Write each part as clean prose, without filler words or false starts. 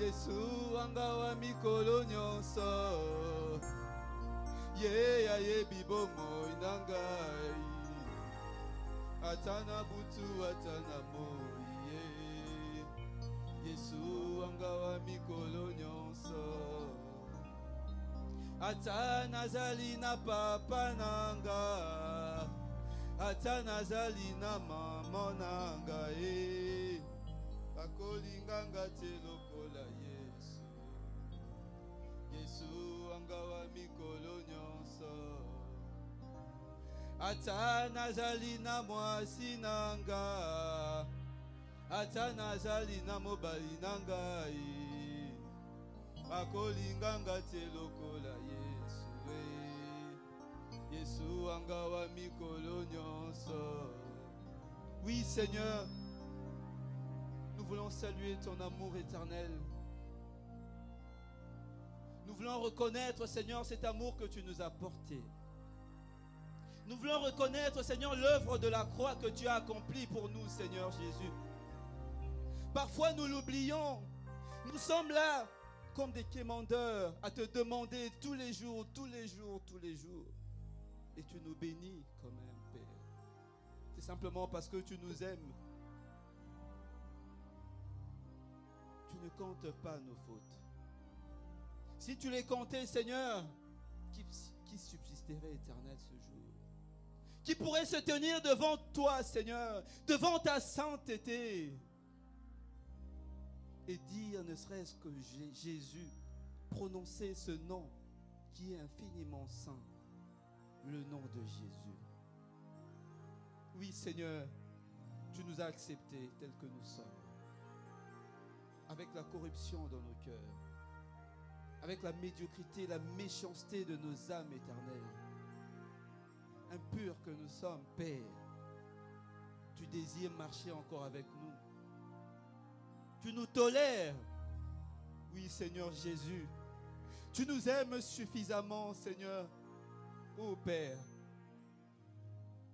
Yesu angawa mikolo nyonso ye ayebi bomoi na ngai atana butu atana moi ye Yesu angawa mikolo nyonso ata nazali na papa nanga ata nazali na mama nanga bakolinganga te lokola Yesu Yesu angawa mikolo nyonso ata nazali na mwasi nanga ata nazali na mobali nangai bakolinganga te lokola Yesu Yesu angawa mikolo nyonso. Oui Seigneur, nous voulons saluer ton amour éternel. Nous voulons reconnaître Seigneur cet amour que tu nous as porté. Nous voulons reconnaître Seigneur l'œuvre de la croix que tu as accomplie pour nous Seigneur Jésus. Parfois nous l'oublions. Nous sommes là comme des quémandeurs à te demander tous les jours. Et tu nous bénis quand même, Père. C'est simplement parce que tu nous aimes. Tu ne comptes pas nos fautes. Si tu les comptais, Seigneur, qui subsisterait éternel ce jour? Qui pourrait se tenir devant toi, Seigneur, devant ta sainteté et dire, ne serait-ce que Jésus, prononcer ce nom qui est infiniment saint, le nom de Jésus. Oui, Seigneur, tu nous as acceptés tels que nous sommes, avec la corruption dans nos cœurs, avec la médiocrité, la méchanceté de nos âmes éternelles. Impurs que nous sommes, Père, tu désires marcher encore avec nous. Tu nous tolères. Oui, Seigneur Jésus, tu nous aimes suffisamment, Seigneur. Oh Père,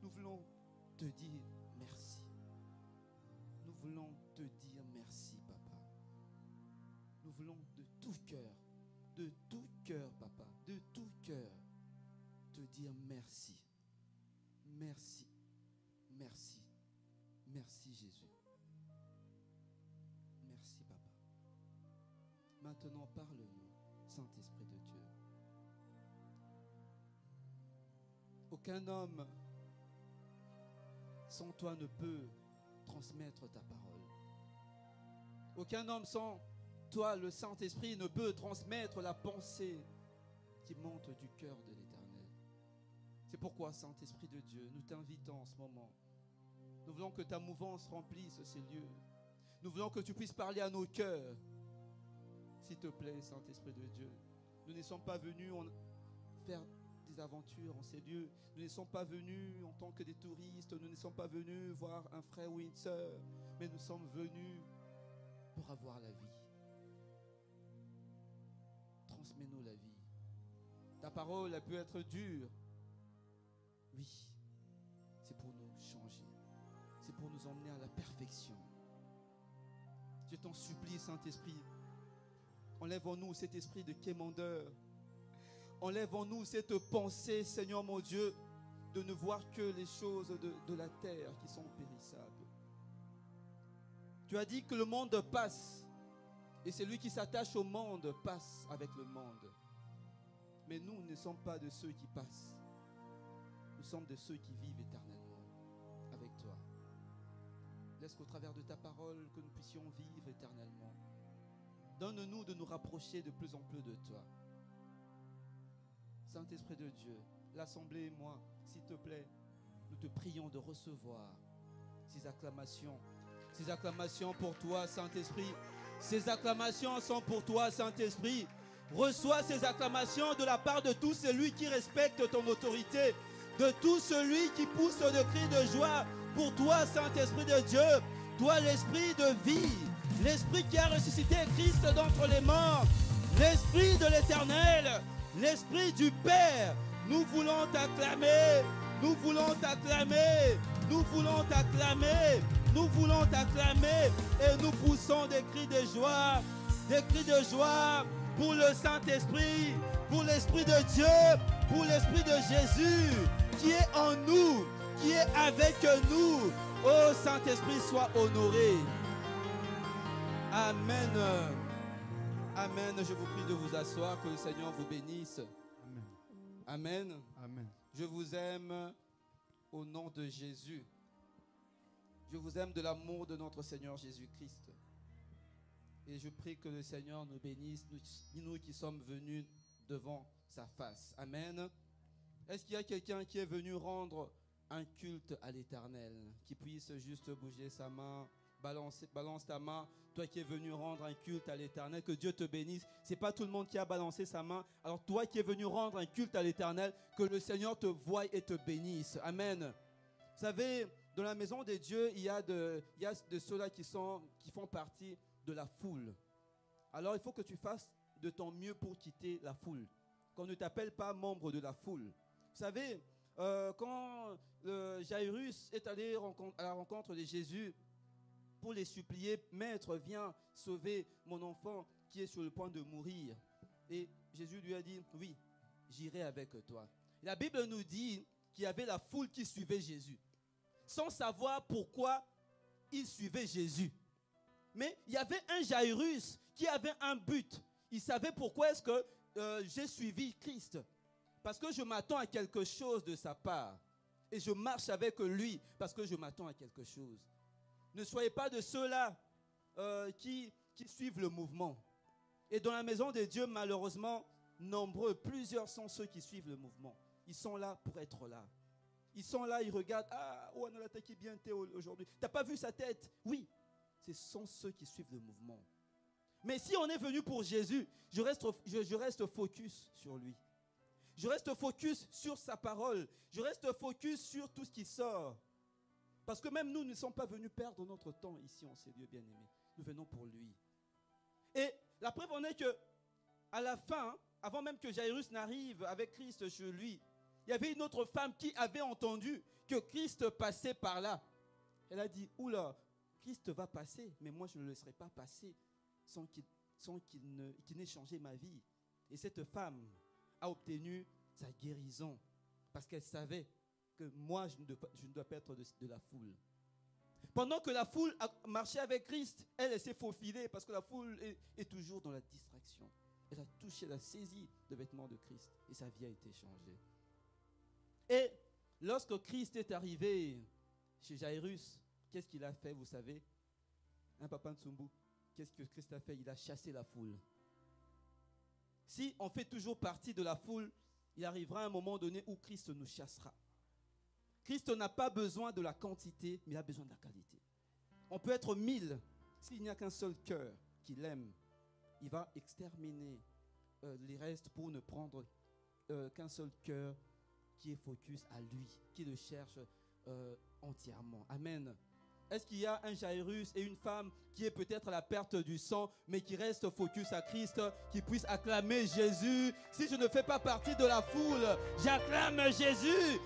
nous voulons te dire merci. Nous voulons te dire merci, Papa. Nous voulons de tout cœur, Papa, de tout cœur, te dire merci. Merci, merci, merci Jésus. Merci, Papa. Maintenant, parle-nous, Saint-Esprit de Dieu. Aucun homme sans toi ne peut transmettre ta parole. Aucun homme sans toi, le Saint-Esprit, ne peut transmettre la pensée qui monte du cœur de l'Éternel. C'est pourquoi, Saint-Esprit de Dieu, nous t'invitons en ce moment. Nous voulons que ta mouvance remplisse ces lieux. Nous voulons que tu puisses parler à nos cœurs. S'il te plaît, Saint-Esprit de Dieu, nous ne sommes pas venus faire des aventures en ces lieux. Nous ne sommes pas venus en tant que des touristes. Nous ne sommes pas venus voir un frère ou une sœur. Mais nous sommes venus pour avoir la vie. Transmets-nous la vie. Ta parole, elle peut être dure. Oui, c'est pour nous changer. C'est pour nous emmener à la perfection. Je t'en supplie, Saint-Esprit, enlève en nous cet esprit de quémandeur. Enlève en nous cette pensée, Seigneur mon Dieu, de ne voir que les choses de la terre qui sont périssables. Tu as dit que le monde passe, et celui qui s'attache au monde passe avec le monde. Mais nous ne sommes pas de ceux qui passent. Nous sommes de ceux qui vivent éternellement avec toi. Laisse qu'au travers de ta parole, que nous puissions vivre éternellement. Donne-nous de nous rapprocher de plus en plus de toi. Saint-Esprit de Dieu, l'Assemblée et moi, s'il te plaît, nous te prions de recevoir ces acclamations. Ces acclamations pour toi, Saint-Esprit. Ces acclamations sont pour toi, Saint-Esprit. Reçois ces acclamations de la part de tout celui qui respecte ton autorité, de tout celui qui pousse de cris de joie pour toi, Saint-Esprit de Dieu. Toi, l'Esprit de vie, l'Esprit qui a ressuscité Christ d'entre les morts, l'Esprit de l'Éternel, l'Esprit du Père. Nous voulons t'acclamer, nous voulons t'acclamer, nous voulons t'acclamer, nous voulons t'acclamer, et nous poussons des cris de joie, des cris de joie pour le Saint-Esprit, pour l'Esprit de Dieu, pour l'Esprit de Jésus qui est en nous, qui est avec nous. Oh Saint-Esprit, sois honoré. Amen. Amen. Je vous prie de vous asseoir, que le Seigneur vous bénisse. Amen. Amen. Amen. Je vous aime au nom de Jésus. Je vous aime de l'amour de notre Seigneur Jésus-Christ. Et je prie que le Seigneur nous bénisse, nous qui sommes venus devant sa face. Amen. Est-ce qu'il y a quelqu'un qui est venu rendre un culte à l'Éternel, qui puisse juste bouger sa main, balance ta main, toi qui es venu rendre un culte à l'Éternel, que Dieu te bénisse. Ce n'est pas tout le monde qui a balancé sa main. Alors toi qui es venu rendre un culte à l'Éternel, que le Seigneur te voie et te bénisse. Amen. Vous savez, dans la maison de Dieu, il y a de ceux-là qui font partie de la foule. Alors il faut que tu fasses de ton mieux pour quitter la foule. Qu'on ne t'appelle pas membre de la foule. Vous savez, quand Jairus est allé à la rencontre de Jésus pour les supplier, « Maître, viens sauver mon enfant qui est sur le point de mourir. » Et Jésus lui a dit, « Oui, j'irai avec toi. » La Bible nous dit qu'il y avait la foule qui suivait Jésus, sans savoir pourquoi ils suivaient Jésus. Mais il y avait un Jairus qui avait un but. Il savait pourquoi est-ce que j'ai suivi Christ. Parce que je m'attends à quelque chose de sa part. Et je marche avec lui parce que je m'attends à quelque chose. Ne soyez pas de ceux-là qui suivent le mouvement. Et dans la maison de Dieu, malheureusement, plusieurs sont ceux qui suivent le mouvement. Ils sont là pour être là. Ils sont là, ils regardent. Ah, on a l'attaqué bien Théo aujourd'hui. Tu n'as pas vu sa tête? Oui, ce sont ceux qui suivent le mouvement. Mais si on est venu pour Jésus, je reste focus sur lui. Je reste focus sur sa parole. Je reste focus sur tout ce qui sort. Parce que même nous ne sommes pas venus perdre notre temps ici en ces lieux bien-aimés. Nous venons pour lui. Et la preuve en est que, à la fin, avant même que Jairus n'arrive avec Christ chez lui, il y avait une autre femme qui avait entendu que Christ passait par là. Elle a dit, oula, Christ va passer, mais moi je ne le laisserai pas passer sans qu'il n'ait changé ma vie. Et cette femme a obtenu sa guérison parce qu'elle savait que moi je ne dois pas être de la foule. Pendant que la foule a marché avec Christ, elle s'est faufilée parce que la foule est toujours dans la distraction. Elle a touché, elle a saisi le vêtement de Christ et sa vie a été changée. Et lorsque Christ est arrivé chez Jairus, qu'est-ce qu'il a fait, vous savez? Un papa Ntsumbu, qu'est-ce que Christ a fait? Il a chassé la foule. Si on fait toujours partie de la foule, il arrivera un moment donné où Christ nous chassera. Christ n'a pas besoin de la quantité, mais il a besoin de la qualité. On peut être 1000, s'il n'y a qu'un seul cœur qui l'aime, il va exterminer les restes pour ne prendre qu'un seul cœur qui est focus à lui, qui le cherche entièrement. Amen. Est-ce qu'il y a un Jairus et une femme qui est peut-être à la perte du sang, mais qui reste focus à Christ, qui puisse acclamer Jésus? Si je ne fais pas partie de la foule, j'acclame Jésus,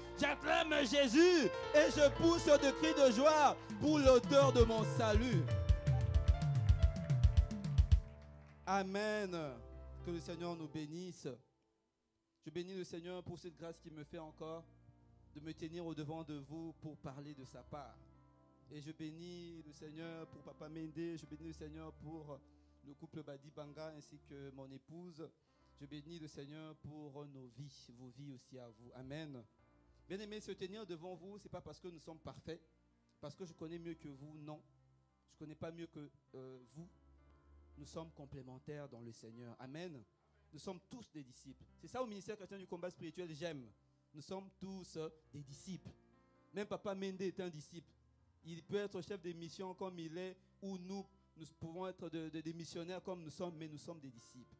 et je pousse de cris de joie pour l'auteur de mon salut. Amen. Que le Seigneur nous bénisse. Je bénis le Seigneur pour cette grâce qu'il me fait encore de me tenir au-devant de vous pour parler de sa part. Et je bénis le Seigneur pour Papa Mende, je bénis le Seigneur pour le couple Badi Banga ainsi que mon épouse. Je bénis le Seigneur pour nos vies, vos vies aussi à vous. Amen. Bien aimé, se tenir devant vous, ce n'est pas parce que nous sommes parfaits, parce que je connais mieux que vous, non. Je ne connais pas mieux que vous. Nous sommes complémentaires dans le Seigneur. Amen. Nous sommes tous des disciples. C'est ça au ministère chrétien du combat spirituel, j'aime. Nous sommes tous des disciples. Même Papa Mende est un disciple. Il peut être chef de mission comme il est, ou nous pouvons être des missionnaires comme nous sommes, mais nous sommes des disciples.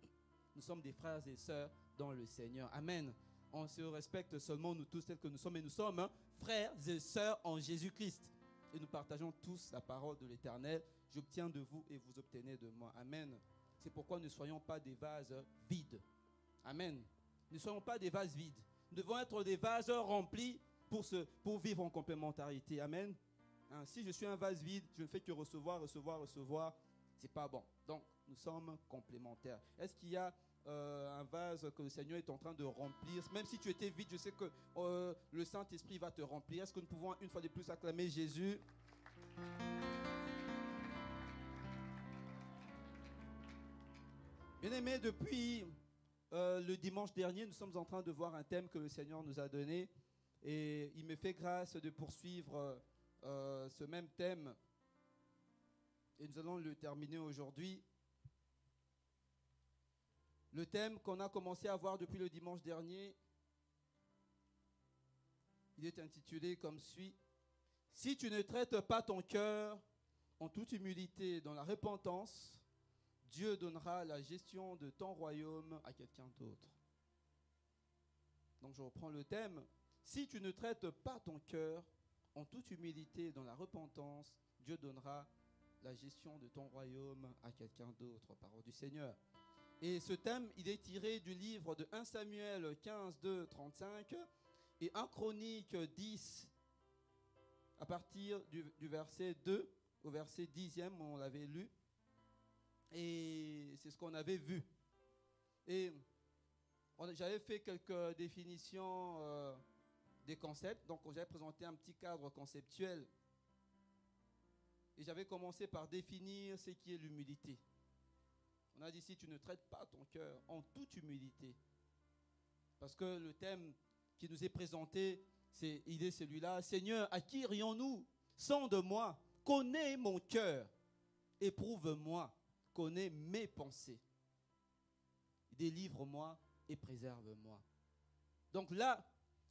Nous sommes des frères et sœurs dans le Seigneur. Amen. On se respecte seulement nous tous tels que nous sommes, mais nous sommes frères et sœurs en Jésus-Christ. Et nous partageons tous la parole de l'Éternel. J'obtiens de vous et vous obtenez de moi. Amen. C'est pourquoi ne soyons pas des vases vides. Amen. Ne soyons pas des vases vides. Nous devons être des vases remplis pour vivre en complémentarité. Amen. Si je suis un vase vide, je ne fais que recevoir, c'est pas bon. Donc, Nous sommes complémentaires. Est-ce qu'il y a un vase que le Seigneur est en train de remplir? Même si tu étais vide, je sais que le Saint-Esprit va te remplir. Est-ce que nous pouvons une fois de plus acclamer Jésus? Bien-aimés, depuis le dimanche dernier, nous sommes en train de voir un thème que le Seigneur nous a donné. Et il me fait grâce de poursuivre ce même thème. Et nous allons le terminer aujourd'hui. Le thème qu'on a commencé à voir depuis le dimanche dernier, il est intitulé comme suit. Si tu ne traites pas ton cœur en toute humilité dans la repentance, Dieu donnera la gestion de ton royaume à quelqu'un d'autre. Donc je reprends le thème. Si tu ne traites pas ton cœur en toute humilité dans la repentance, Dieu donnera la gestion de ton royaume à quelqu'un d'autre. Parole du Seigneur. Et ce thème, il est tiré du livre de 1 Samuel 15, 2, 35 et 1 Chronique 10, à partir du verset 2 au verset 10e, on l'avait lu. Et c'est ce qu'on avait vu. Et j'avais fait quelques définitions des concepts. Donc j'avais présenté un petit cadre conceptuel. Et j'avais commencé par définir ce qui est l'humilité. On a dit, si tu ne traites pas ton cœur en toute humilité. Parce que le thème qui nous est présenté, il est celui-là. Seigneur, à qui irions-nous? Sonde-moi, connais mon cœur, éprouve-moi, connais mes pensées. Délivre-moi et préserve-moi. Donc là,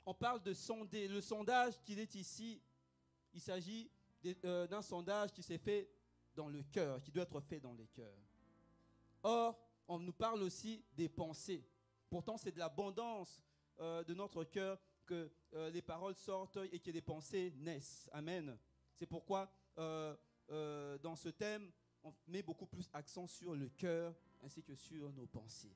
on parle de sonder. Le sondage qu'il est ici, il s'agit d'un sondage qui s'est fait dans le cœur, qui doit être fait dans les cœurs. Or, on nous parle aussi des pensées. Pourtant, c'est de l'abondance de notre cœur que les paroles sortent et que les pensées naissent. Amen. C'est pourquoi, dans ce thème, on met beaucoup plus accent sur le cœur ainsi que sur nos pensées.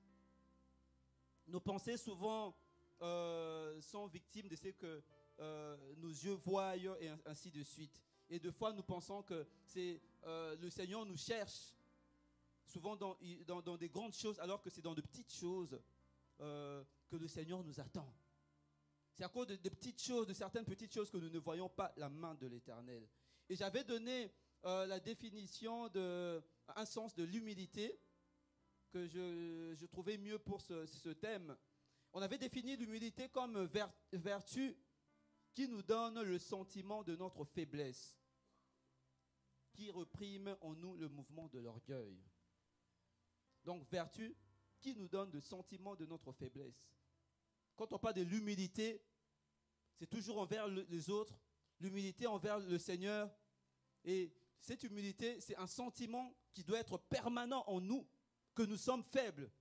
Nos pensées, souvent, sont victimes de ce que nos yeux voient et ainsi de suite. Et des fois, nous pensons que le Seigneur nous cherche, souvent dans des grandes choses, alors que c'est dans de petites choses que le Seigneur nous attend. C'est à cause de petites choses, de certaines petites choses que nous ne voyons pas la main de l'Éternel. Et j'avais donné la définition un sens de l'humilité que je trouvais mieux pour ce thème. On avait défini l'humilité comme vertu qui nous donne le sentiment de notre faiblesse, qui reprime en nous le mouvement de l'orgueil. Donc, vertu qui nous donne le sentiment de notre faiblesse. Quand on parle de l'humilité, c'est toujours envers les autres, l'humilité envers le Seigneur. Et cette humilité, c'est un sentiment qui doit être permanent en nous, que nous sommes faibles.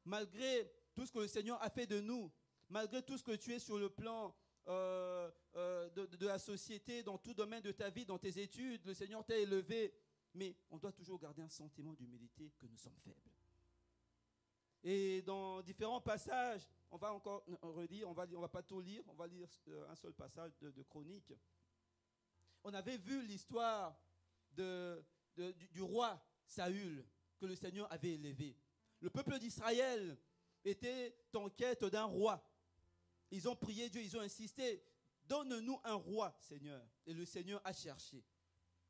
Malgré tout ce que le Seigneur a fait de nous, malgré tout ce que tu es sur le plan de la société, dans tout domaine de ta vie, dans tes études, le Seigneur t'a élevé. Mais on doit toujours garder un sentiment d'humilité que nous sommes faibles. Et dans différents passages, on va encore relire, on va pas tout lire, on va lire un seul passage de Chronique. On avait vu l'histoire du roi Saül que le Seigneur avait élevé. Le peuple d'Israël était en quête d'un roi. Ils ont prié Dieu, ils ont insisté. Donne-nous un roi, Seigneur. Et le Seigneur a cherché.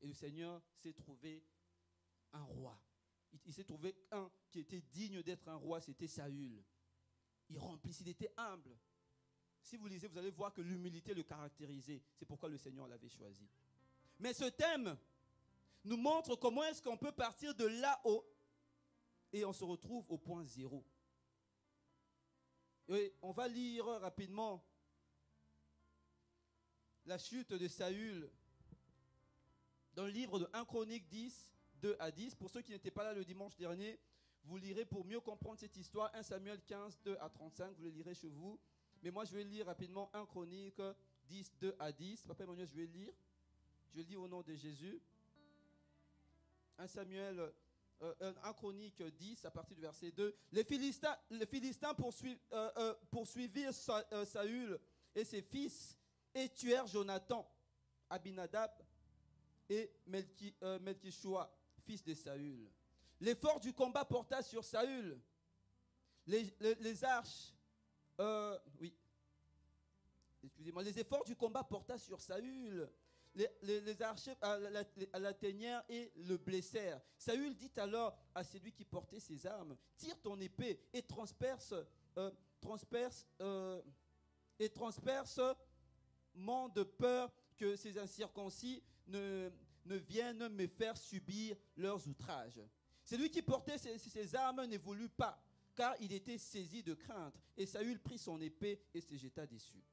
Et le Seigneur s'est trouvé un roi. Il s'est trouvé un qui était digne d'être un roi, c'était Saül. Il remplissait, il était humble. Si vous lisez, vous allez voir que l'humilité le caractérisait. C'est pourquoi le Seigneur l'avait choisi. Mais ce thème nous montre comment est-ce qu'on peut partir de là-haut et on se retrouve au point zéro. Et on va lire rapidement la chute de Saül dans le livre de 1 Chronique 10, 2 à 10. Pour ceux qui n'étaient pas là le dimanche dernier, vous lirez pour mieux comprendre cette histoire 1 Samuel 15, 2 à 35. Vous le lirez chez vous. Mais moi, je vais lire rapidement 1 Chronique 10, 2 à 10. Papa Emmanuel, je vais lire. Je lis au nom de Jésus. 1 Chronique 10, à partir du verset 2. Les Philistins poursuivirent Saül et ses fils et tuèrent Jonathan, Abinadab et Melchishua, fils de Saül. L'effort du combat porta sur Saül. Les arches, oui, excusez-moi, les efforts du combat porta sur Saül. Les archers l'atteignèrent et le blessèrent. Saül dit alors à celui qui portait ses armes, tire ton épée et transperce de peur que ces incirconcis ne viennent me faire subir leurs outrages. Celui qui portait ses armes ne voulut pas, car il était saisi de crainte. Et Saül prit son épée et se jeta dessus.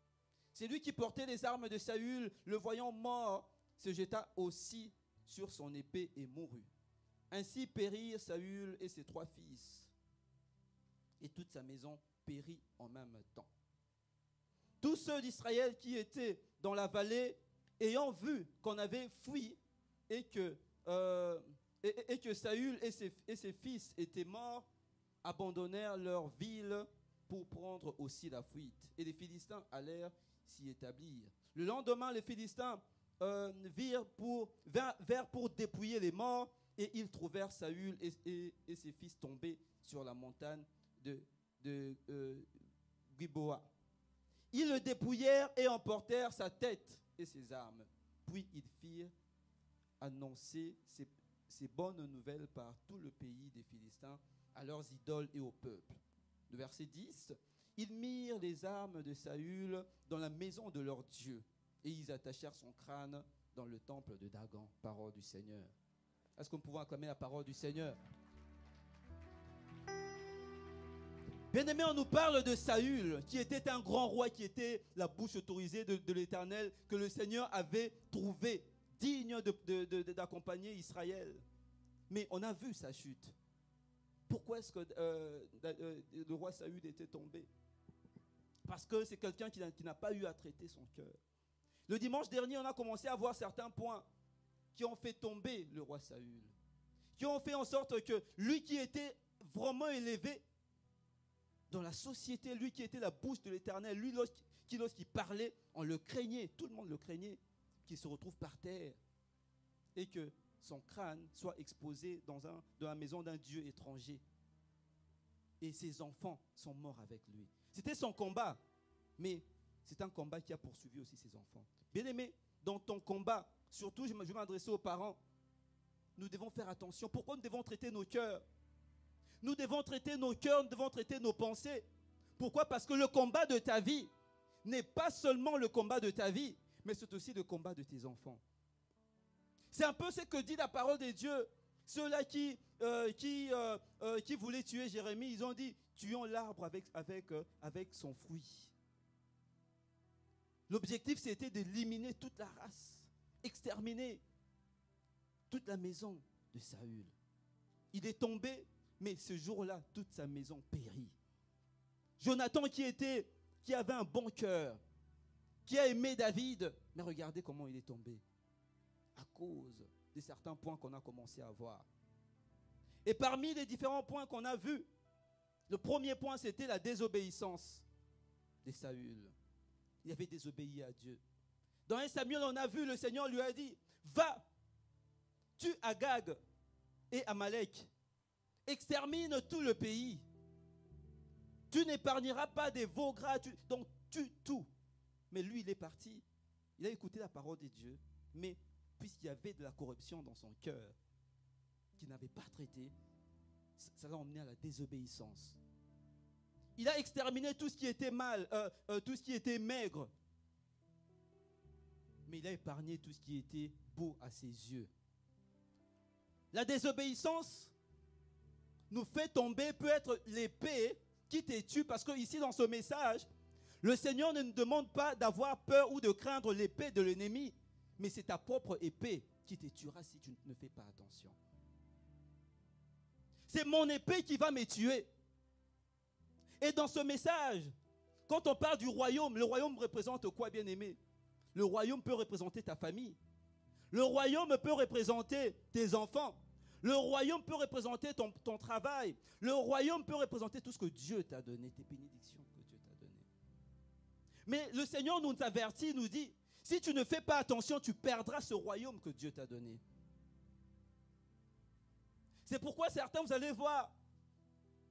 Celui qui portait les armes de Saül, le voyant mort, se jeta aussi sur son épée et mourut. Ainsi périrent Saül et ses 3 fils. Et toute sa maison périt en même temps. Tous ceux d'Israël qui étaient dans la vallée, ayant vu qu'on avait fui et que Saül et ses fils étaient morts, abandonnèrent leur ville pour prendre aussi la fuite. Et les Philistins allèrent s'y établir. Le lendemain, les Philistins vinrent pour dépouiller les morts, et ils trouvèrent Saül et ses fils tombés sur la montagne de Giboa. Ils le dépouillèrent et emportèrent sa tête et ses armes. Puis ils firent annoncer ces bonnes nouvelles par tout le pays des Philistins à leurs idoles et au peuple. Le verset 10, ils mirent les armes de Saül dans la maison de leur Dieu et ils attachèrent son crâne dans le temple de Dagon. Parole du Seigneur. Est-ce que nous pouvons acclamer la parole du Seigneur? Bien-aimés, on nous parle de Saül, qui était un grand roi, qui était la bouche autorisée de l'Éternel, que le Seigneur avait trouvé digne d'accompagner Israël. Mais on a vu sa chute. Pourquoi est-ce que le roi Saül était tombé? Parce que c'est quelqu'un qui n'a pas eu à traiter son cœur. Le dimanche dernier, on a commencé à voir certains points qui ont fait tomber le roi Saül, qui ont fait en sorte que lui qui était vraiment élevé dans la société, lui qui était la bouche de l'Éternel, lui lorsqu'il parlait, on le craignait, tout le monde le craignait, qu'il se retrouve par terre et que son crâne soit exposé dans la maison d'un Dieu étranger. Et ses enfants sont morts avec lui. C'était son combat, mais c'est un combat qui a poursuivi aussi ses enfants. Bien-aimé, dans ton combat, surtout je vais m'adresser aux parents, nous devons faire attention. Pourquoi nous devons traiter nos cœurs? Nous devons traiter nos cœurs, nous devons traiter nos pensées. Pourquoi? Parce que le combat de ta vie n'est pas seulement le combat de ta vie, mais c'est aussi le combat de tes enfants. C'est un peu ce que dit la parole de Dieu. Ceux-là qui voulaient tuer Jérémie, ils ont dit, tuons l'arbre avec son fruit. L'objectif, c'était d'éliminer toute la race, exterminer toute la maison de Saül. Il est tombé, mais ce jour-là, toute sa maison périt. Jonathan qui avait un bon cœur, qui a aimé David, mais regardez comment il est tombé. À cause de certains points qu'on a commencé à voir. Et parmi les différents points qu'on a vus, le premier point, c'était la désobéissance de Saül. Il avait désobéi à Dieu. Dans 1 Samuel, on a vu, le Seigneur lui a dit, va, tue Agag et Amalek, extermine tout le pays. Tu n'épargneras pas des veaux gras, donc tue tout. Mais lui, il est parti. Il a écouté la parole de Dieu, mais puisqu'il y avait de la corruption dans son cœur, qu'il n'avait pas traité, ça l'a emmené à la désobéissance. Il a exterminé tout ce qui était mal, tout ce qui était maigre. Mais il a épargné tout ce qui était beau à ses yeux. La désobéissance nous fait tomber, peut être l'épée qui te tue, parce que ici dans ce message, le Seigneur ne nous demande pas d'avoir peur ou de craindre l'épée de l'ennemi, mais c'est ta propre épée qui te tuera si tu ne fais pas attention. C'est mon épée qui va me tuer. Et dans ce message, quand on parle du royaume, le royaume représente quoi, bien-aimé? Le royaume peut représenter ta famille. Le royaume peut représenter tes enfants. Le royaume peut représenter ton travail. Le royaume peut représenter tout ce que Dieu t'a donné, tes bénédictions que Dieu t'a données. Mais le Seigneur nous avertit, nous dit, si tu ne fais pas attention, tu perdras ce royaume que Dieu t'a donné. C'est pourquoi certains, vous allez voir,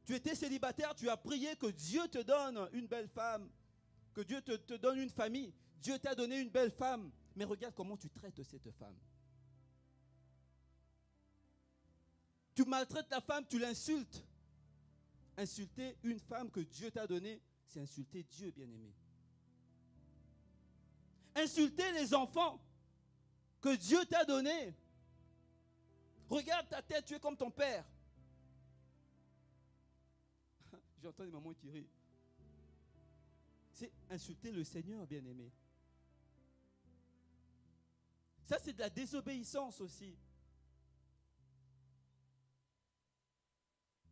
tu étais célibataire, tu as prié que Dieu te donne une belle femme, que Dieu te donne une famille. Dieu t'a donné une belle femme, mais regarde comment tu traites cette femme. Tu maltraites la femme, tu l'insultes. Insulter une femme que Dieu t'a donnée, c'est insulter Dieu, bien-aimé. Insulter les enfants que Dieu t'a donnés. Regarde ta tête, tu es comme ton père. J'entends des mamans qui rient. C'est insulter le Seigneur, bien-aimé. Ça, c'est de la désobéissance aussi.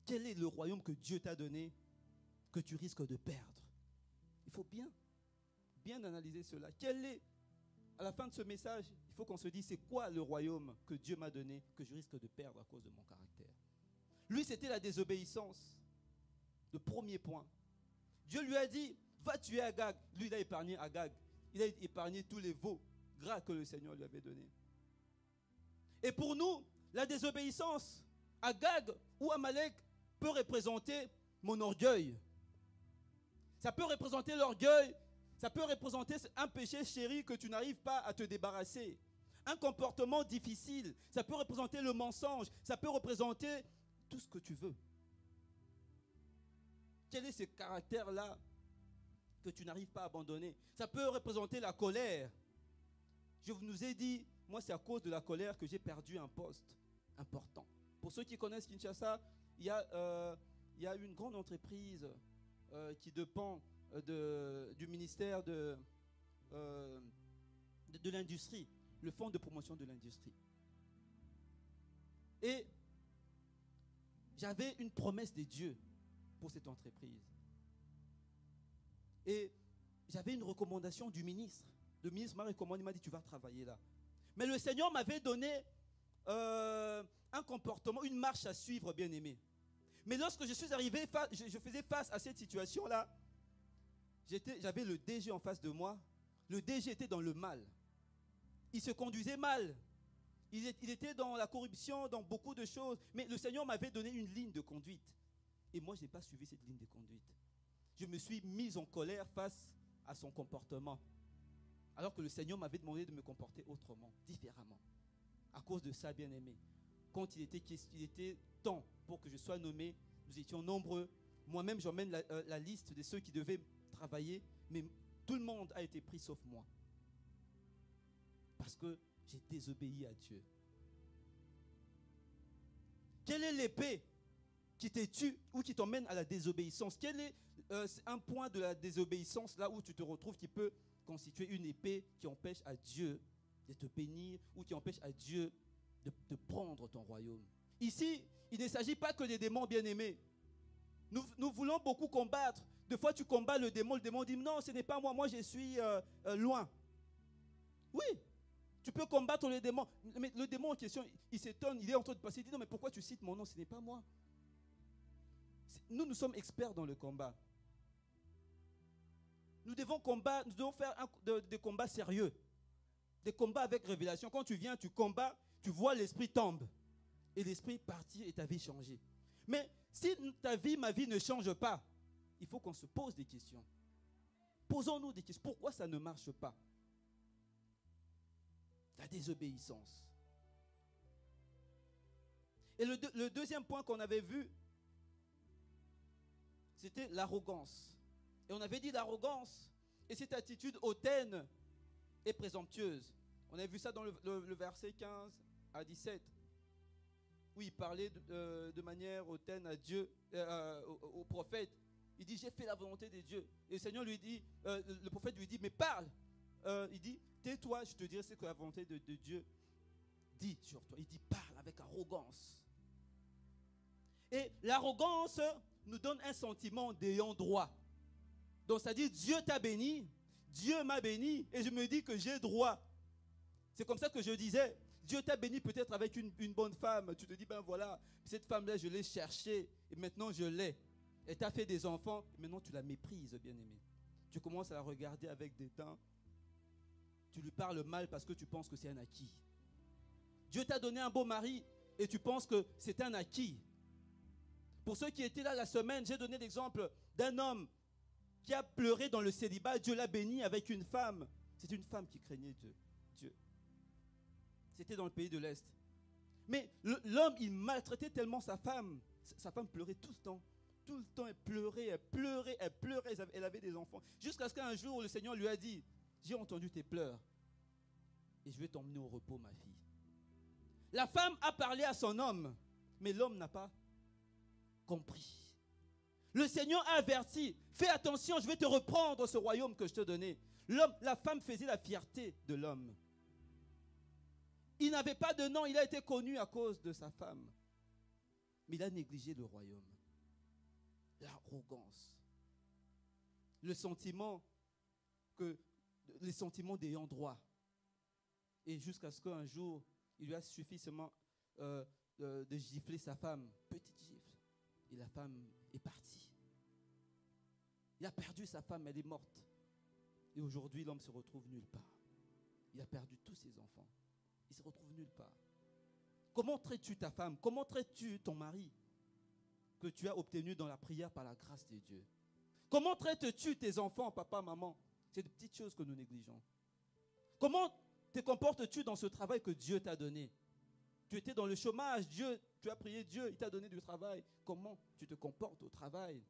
Quel est le royaume que Dieu t'a donné que tu risques de perdre? Il faut bien analyser cela. Quel est, à la fin de ce message, il faut qu'on se dise, c'est quoi le royaume que Dieu m'a donné que je risque de perdre à cause de mon caractère? Lui, c'était la désobéissance. Le premier point. Dieu lui a dit, va tuer Agag. Lui, il a épargné Agag. Il a épargné tous les veaux gras que le Seigneur lui avait donnés. Et pour nous, la désobéissance, Agag ou Amalek peut représenter mon orgueil. Ça peut représenter l'orgueil. Ça peut représenter un péché chéri que tu n'arrives pas à te débarrasser. Un comportement difficile. Ça peut représenter le mensonge. Ça peut représenter tout ce que tu veux. Quel est ce caractère-là que tu n'arrives pas à abandonner? Ça peut représenter la colère. Je vous ai dit, moi c'est à cause de la colère que j'ai perdu un poste important. Pour ceux qui connaissent Kinshasa, il y a une grande entreprise qui dépend du ministère de l'industrie, le fonds de promotion de l'industrie. Et j'avais une promesse de Dieu pour cette entreprise. Et j'avais une recommandation du ministre. Le ministre m'a recommandé, il m'a dit, tu vas travailler là. Mais le Seigneur m'avait donné un comportement, une marche à suivre, bien aimé. Mais lorsque je suis arrivé, je faisais face à cette situation-là, j'avais le DG en face de moi. Le DG était dans le mal. Il se conduisait mal. Il était dans la corruption, dans beaucoup de choses. Mais le Seigneur m'avait donné une ligne de conduite. Et moi, je n'ai pas suivi cette ligne de conduite. Je me suis mis en colère face à son comportement. Alors que le Seigneur m'avait demandé de me comporter autrement, différemment. À cause de ça, bien-aimé. Quand il était temps pour que je sois nommé, nous étions nombreux. Moi-même, j'emmène la liste de ceux qui devaient travailler, mais tout le monde a été pris sauf moi. Parce que j'ai désobéi à Dieu. Quelle est l'épée qui te tue ou qui t'emmène à la désobéissance? Quel est un point de la désobéissance là où tu te retrouves qui peut constituer une épée qui empêche à Dieu de te bénir ou qui empêche à Dieu de prendre ton royaume? Ici, il ne s'agit pas que des démons, bien-aimés. Nous voulons beaucoup combattre. Des fois, tu combats le démon dit non, ce n'est pas moi, moi je suis loin. Oui, tu peux combattre le démon. Mais le démon en question, il s'étonne, il est en train de passer, il dit non, mais pourquoi tu cites mon nom? Ce n'est pas moi. Nous sommes experts dans le combat. Nous devons faire des combats sérieux. Des combats avec révélation. Quand tu viens, tu combats, tu vois l'esprit tombe. Et l'esprit partir et ta vie changer. Mais si ma vie ne change pas, il faut qu'on se pose des questions. Posons-nous des questions. Pourquoi ça ne marche pas? La désobéissance. Et le deuxième point qu'on avait vu, c'était l'arrogance. Et on avait dit l'arrogance et cette attitude hautaine et présomptueuse. On avait vu ça dans le verset 15 à 17, où il parlait de manière hautaine à Dieu, au prophète. Il dit, j'ai fait la volonté de Dieu. Et le Seigneur lui dit, le prophète lui dit, mais parle. Il dit, tais-toi, je te dirai ce que la volonté de Dieu dit sur toi. Il dit, parle avec arrogance. Et l'arrogance nous donne un sentiment d'ayant droit. Donc, c'est-à-dire, Dieu t'a béni, Dieu m'a béni, et je me dis que j'ai droit. C'est comme ça que je disais, Dieu t'a béni peut-être avec une bonne femme. Tu te dis, ben voilà, cette femme-là, je l'ai cherchée, et maintenant je l'ai. Et tu as fait des enfants, et maintenant tu la méprises, bien-aimé. Tu commences à la regarder avec dédain. Tu lui parles mal parce que tu penses que c'est un acquis. Dieu t'a donné un beau mari, et tu penses que c'est un acquis. Pour ceux qui étaient là la semaine, j'ai donné l'exemple d'un homme qui a pleuré dans le célibat. Dieu l'a béni avec une femme. C'était une femme qui craignait Dieu. C'était dans le pays de l'Est. Mais l'homme, il maltraitait tellement sa femme. Sa femme pleurait tout le temps. Tout le temps, elle pleurait. Elle avait des enfants. Jusqu'à ce qu'un jour, le Seigneur lui a dit, j'ai entendu tes pleurs et je vais t'emmener au repos, ma fille. La femme a parlé à son homme, mais l'homme n'a pas compris. Le Seigneur a averti, fais attention, je vais te reprendre ce royaume que je te donnais. La femme faisait la fierté de l'homme. Il n'avait pas de nom, il a été connu à cause de sa femme. Mais il a négligé le royaume. L'arrogance. Les sentiments d'ayant droit. Et jusqu'à ce qu'un jour, il lui a suffi seulement de gifler sa femme. Petite gifle. Et la femme est partie. Il a perdu sa femme, elle est morte. Et aujourd'hui, l'homme se retrouve nulle part. Il a perdu tous ses enfants. Il se retrouve nulle part. Comment traites-tu ta femme? Comment traites-tu ton mari que tu as obtenu dans la prière par la grâce de Dieu? Comment traites-tu tes enfants, papa, maman? C'est des petites choses que nous négligeons. Comment te comportes-tu dans ce travail que Dieu t'a donné? Tu étais dans le chômage, tu as prié Dieu, il t'a donné du travail. Comment tu te comportes au travail?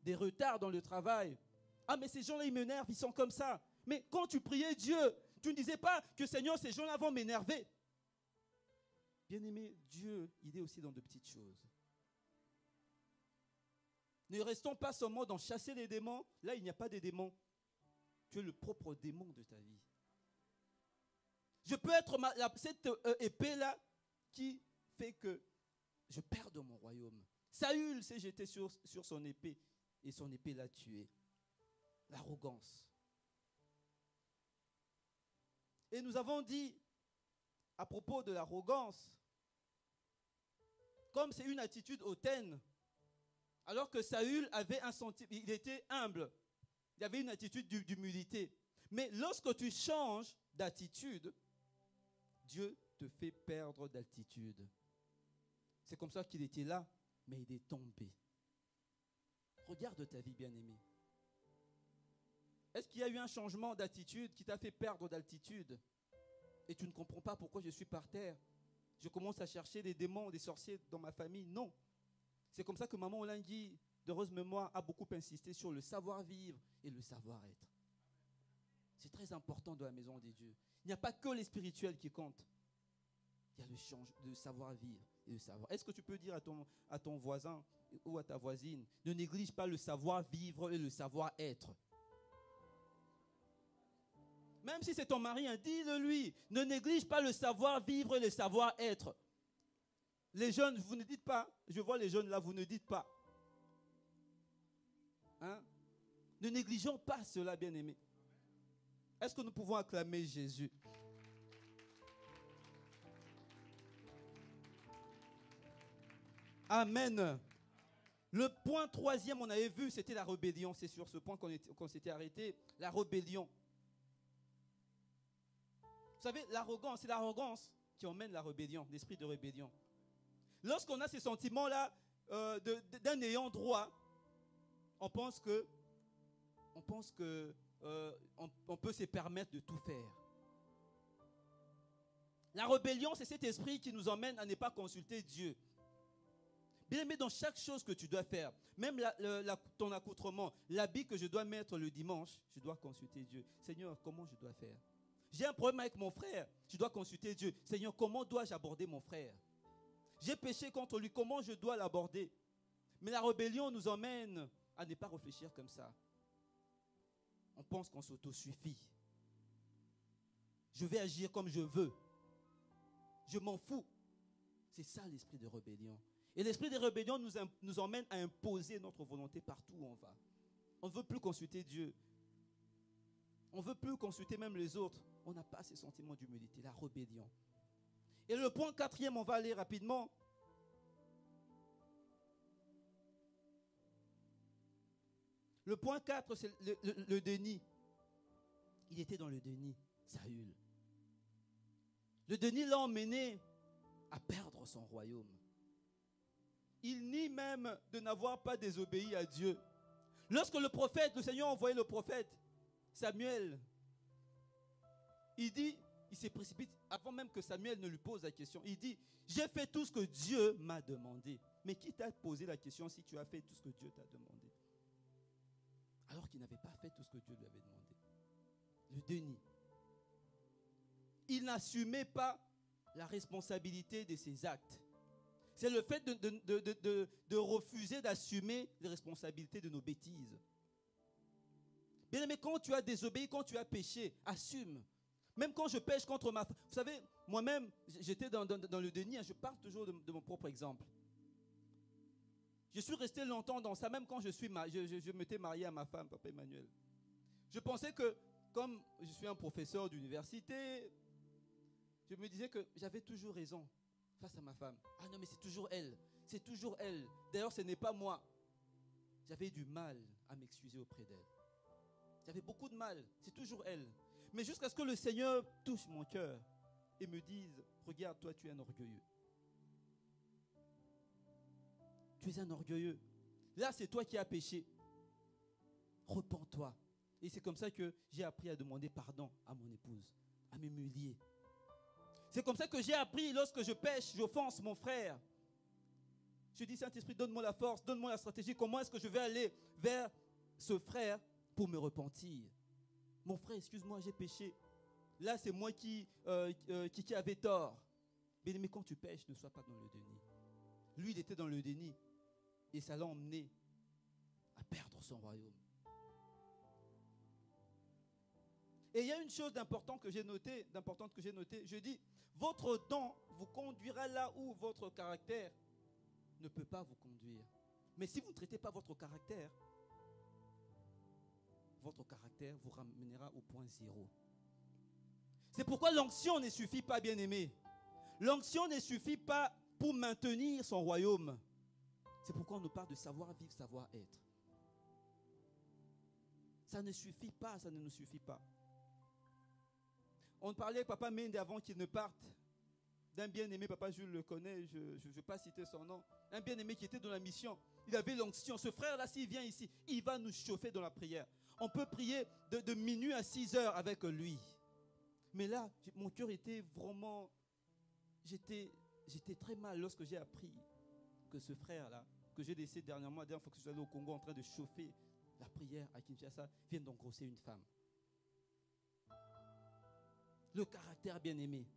Des retards dans le travail. Ah, mais ces gens-là, ils m'énervent, ils sont comme ça. Mais quand tu priais Dieu, tu ne disais pas que Seigneur, ces gens-là vont m'énerver. Bien-aimé, Dieu, il est aussi dans de petites choses. Ne restons pas seulement dans chasser les démons. Là, il n'y a pas de démons. Tu es le propre démon de ta vie. Je peux être cette épée-là qui fait que je perds mon royaume. Saül s'est jeté sur son épée et son épée l'a tué. L'arrogance. Et nous avons dit, à propos de l'arrogance, comme c'est une attitude hautaine, alors que Saül avait un sentiment, il était humble, il avait une attitude d'humilité. Mais lorsque tu changes d'attitude, Dieu te fait perdre d'altitude. C'est comme ça qu'il était là, mais il est tombé. Regarde ta vie, bien-aimé. Est-ce qu'il y a eu un changement d'attitude qui t'a fait perdre d'altitude? Et tu ne comprends pas pourquoi je suis par terre. Je commence à chercher des démons, des sorciers dans ma famille. Non. C'est comme ça que maman Olingui, d'heureuse mémoire, a beaucoup insisté sur le savoir-vivre et le savoir-être. C'est très important dans la maison de Dieu. Il n'y a pas que les spirituels qui comptent. Il y a le savoir-vivre et le savoir. Est-ce que tu peux dire à ton voisin ou à ta voisine, ne néglige pas le savoir-vivre et le savoir-être? Même si c'est ton mari, hein, dis-le lui. Ne néglige pas le savoir-vivre et le savoir-être. Les jeunes, vous ne dites pas. Je vois les jeunes là, vous ne dites pas. Hein? Ne négligeons pas cela, bien-aimés. Est-ce que nous pouvons acclamer Jésus? Amen. Le point troisième, on avait vu, c'était la rébellion. C'est sur ce point qu'on s'était arrêté. La rébellion. Vous savez, l'arrogance, c'est l'arrogance qui emmène la rébellion, l'esprit de rébellion. Lorsqu'on a ces sentiments-là d'un ayant droit, on pense que on peut se permettre de tout faire. La rébellion, c'est cet esprit qui nous emmène à ne pas consulter Dieu. Bien aimé, dans chaque chose que tu dois faire, même ton accoutrement, l'habit que je dois mettre le dimanche, je dois consulter Dieu. Seigneur, comment je dois faire? J'ai un problème avec mon frère, je dois consulter Dieu. Seigneur, comment dois-je aborder mon frère? J'ai péché contre lui, comment je dois l'aborder? Mais la rébellion nous emmène à ne pas réfléchir comme ça. On pense qu'on s'autosuffit. Je vais agir comme je veux. Je m'en fous. C'est ça l'esprit de rébellion. Et l'esprit de rébellion nous emmène à imposer notre volonté partout où on va. On ne veut plus consulter Dieu. On ne veut plus consulter même les autres. On n'a pas ces sentiments d'humilité, la rébellion. Et le point quatrième, on va aller rapidement. Le point 4, c'est le déni. Il était dans le déni, Saül. Le déni l'a emmené à perdre son royaume. Il nie même de n'avoir pas désobéi à Dieu. Lorsque le Seigneur a envoyé le prophète Samuel, il s'est précipité, avant même que Samuel ne lui pose la question, il dit, j'ai fait tout ce que Dieu m'a demandé. Mais qui t'a posé la question si tu as fait tout ce que Dieu t'a demandé? Alors qu'il n'avait pas fait tout ce que Dieu lui avait demandé. Le déni. Il n'assumait pas la responsabilité de ses actes. C'est le fait de refuser d'assumer les responsabilités de nos bêtises. Bien aimé, quand tu as désobéi, quand tu as péché, assume. Même quand je pêche contre ma femme. Vous savez, moi-même, j'étais dans le déni. Je parle toujours de mon propre exemple. Je suis resté longtemps dans ça, même quand je m'étais marié à ma femme, Papa Emmanuel. Je pensais que, comme je suis un professeur d'université, je me disais que j'avais toujours raison face à ma femme. Ah non, mais c'est toujours elle. C'est toujours elle. D'ailleurs, ce n'est pas moi. J'avais du mal à m'excuser auprès d'elle. J'avais beaucoup de mal. C'est toujours elle. Mais jusqu'à ce que le Seigneur touche mon cœur et me dise, regarde, toi, tu es un orgueilleux. Tu es un orgueilleux. Là, c'est toi qui as péché. Repens-toi. Et c'est comme ça que j'ai appris à demander pardon à mon épouse, à m'humilier. C'est comme ça que j'ai appris, lorsque je pêche, j'offense mon frère. Je dis, Saint-Esprit, donne-moi la force, donne-moi la stratégie. Comment est-ce que je vais aller vers ce frère pour me repentir? Mon frère, excuse-moi, j'ai péché. Là, c'est moi qui avait tort. Mais quand tu pêches, ne sois pas dans le déni. Lui, il était dans le déni. Et ça l'a emmené à perdre son royaume. Et il y a une chose d'importante que j'ai notée. Je dis, votre don vous conduira là où votre caractère ne peut pas vous conduire. Mais si vous ne traitez pas votre caractère vous ramènera au point zéro. C'est pourquoi l'onction ne suffit pas, bien-aimé. L'onction ne suffit pas pour maintenir son royaume. C'est pourquoi on nous parle de savoir-vivre, savoir-être. Ça ne suffit pas, ça ne nous suffit pas. On parlait avec Papa Mende avant qu'il ne parte, d'un bien-aimé, Papa Jules le connaît, je ne vais pas citer son nom, un bien-aimé qui était dans la mission. Il avait l'onction. Ce frère-là, s'il vient ici, il va nous chauffer dans la prière. On peut prier de minuit à 6 heures avec lui. Mais là, mon cœur était vraiment... J'étais très mal lorsque j'ai appris que ce frère-là, que j'ai laissé dernièrement, la dernière fois que je suis allé au Congo en train de chauffer la prière à Kinshasa, vient d'engrosser une femme. Le caractère bien-aimé.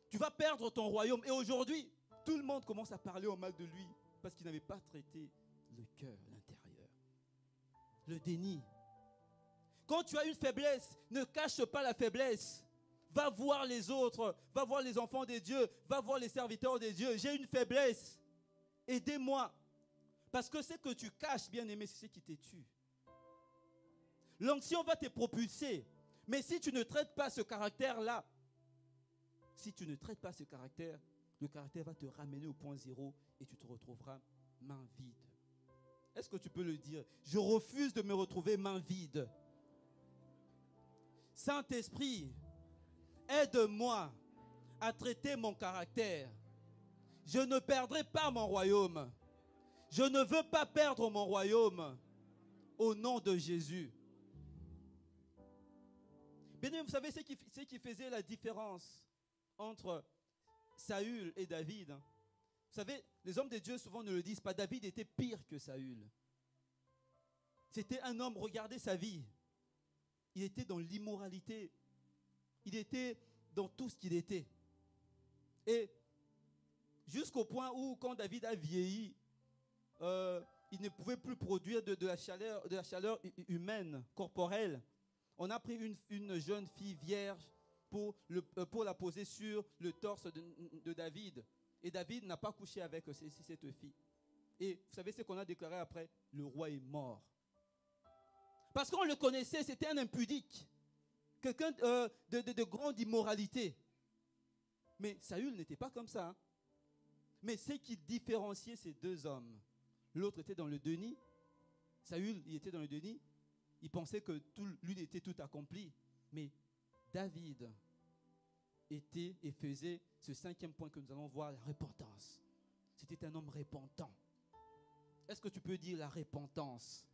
Tu vas perdre ton royaume. Et aujourd'hui, tout le monde commence à parler au mal de lui parce qu'il n'avait pas traité le cœur, l'intérieur. Le déni. Quand tu as une faiblesse, ne cache pas la faiblesse. Va voir les autres, va voir les enfants de Dieu, va voir les serviteurs de Dieu. J'ai une faiblesse. Aidez-moi. Parce que ce que tu caches, bien-aimé, c'est ce qui te tue. L'onction va te propulser. Mais si tu ne traites pas ce caractère-là, le caractère va te ramener au point zéro et tu te retrouveras main vide. Est-ce que tu peux le dire? Je refuse de me retrouver main vide. Saint-Esprit, aide-moi à traiter mon caractère. Je ne perdrai pas mon royaume. Je ne veux pas perdre mon royaume au nom de Jésus. Bien, vous savez ce qui faisait la différence entre Saül et David. Vous savez, les hommes de Dieu souvent ne le disent pas. David était pire que Saül. C'était un homme, regardez sa vie. Il était dans l'immoralité. Il était dans tout ce qu'il était. Et jusqu'au point où, quand David a vieilli, il ne pouvait plus produire de la chaleur humaine, corporelle. On a pris une jeune fille vierge pour la poser sur le torse de David. Et David n'a pas couché avec cette fille. Et vous savez ce qu'on a déclaré après? Le roi est mort. Parce qu'on le connaissait, c'était un impudique. Quelqu'un de grande immoralité. Mais Saül n'était pas comme ça. Hein. Mais ce qui différenciait ces deux hommes, l'autre était dans le déni. Saül, il était dans le déni. Il pensait que lui était tout accompli. Mais David était et faisait ce 5e point que nous allons voir, la repentance. C'était un homme repentant. Est-ce que tu peux dire la repentance?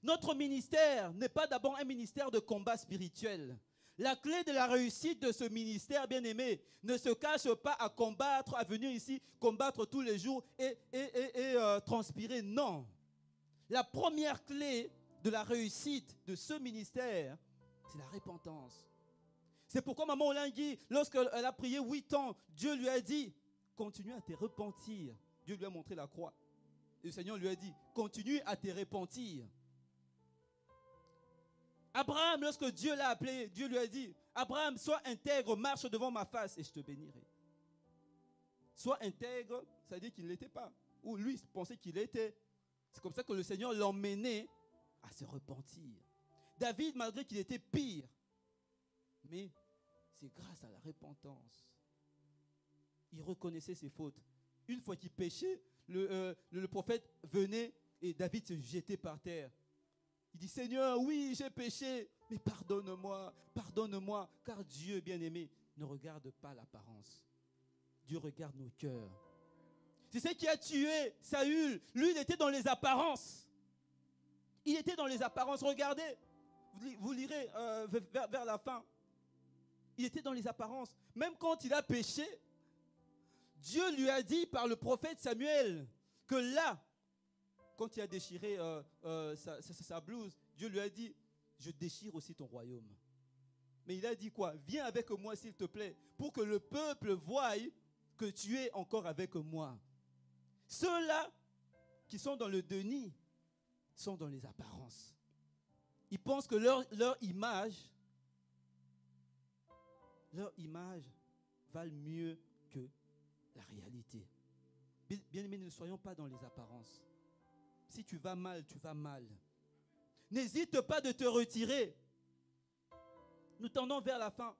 Notre ministère n'est pas d'abord un ministère de combat spirituel. La clé de la réussite de ce ministère, bien-aimé, ne se cache pas à combattre, à venir ici, combattre tous les jours et transpirer. Non. La première clé de la réussite de ce ministère, c'est la repentance. C'est pourquoi maman Olingui, lorsqu'elle a prié 8 ans, Dieu lui a dit, continue à te repentir. Dieu lui a montré la croix. Et le Seigneur lui a dit, continue à te repentir. Abraham, lorsque Dieu l'a appelé, Dieu lui a dit, Abraham, sois intègre, marche devant ma face et je te bénirai. Sois intègre, ça veut dire qu'il ne l'était pas. Ou lui pensait qu'il l'était. C'est comme ça que le Seigneur l'emmenait à se repentir. David, malgré qu'il était pire, mais c'est grâce à la repentance. Il reconnaissait ses fautes. Une fois qu'il péchait, le prophète venait et David se jetait par terre. Il dit, Seigneur, oui, j'ai péché, mais pardonne-moi, pardonne-moi, car Dieu, bien-aimé, ne regarde pas l'apparence. Dieu regarde nos cœurs. C'est ce qui a tué Saül. Lui, il était dans les apparences. Il était dans les apparences. Regardez, vous lirez vers la fin. Il était dans les apparences. Même quand il a péché, Dieu lui a dit par le prophète Samuel que là, quand il a déchiré sa blouse, Dieu lui a dit, je déchire aussi ton royaume. Mais il a dit quoi? Viens avec moi s'il te plaît, pour que le peuple voie que tu es encore avec moi. Ceux-là qui sont dans le déni sont dans les apparences. Ils pensent que leur image valent mieux que la réalité. Bien-aimés, ne soyons pas dans les apparences. Si tu vas mal, tu vas mal. N'hésite pas de te retirer. Nous tendons vers la fin.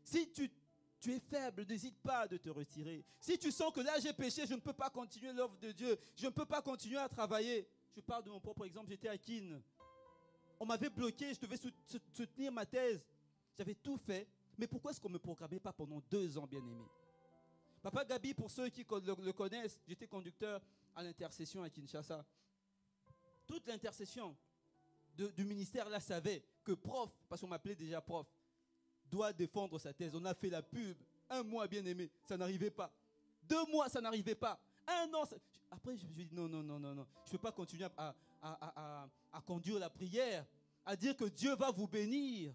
Si tu es faible, n'hésite pas de te retirer. Si tu sens que là j'ai péché, je ne peux pas continuer l'œuvre de Dieu, je ne peux pas continuer à travailler. Je parle de mon propre exemple, j'étais à Keene. On m'avait bloqué, je devais soutenir ma thèse. J'avais tout fait. Mais pourquoi est-ce qu'on ne me programmait pas pendant 2 ans, bien-aimé? Papa Gabi, pour ceux qui le connaissent, j'étais conducteur à l'intercession à Kinshasa. Toute l'intercession du ministère là savait que prof, parce qu'on m'appelait déjà prof, doit défendre sa thèse. On a fait la pub. 1 mois, bien aimé, ça n'arrivait pas. 2 mois, ça n'arrivait pas. 1 an. Après, je me suis dit non. Je ne peux pas continuer à conduire la prière, à dire que Dieu va vous bénir,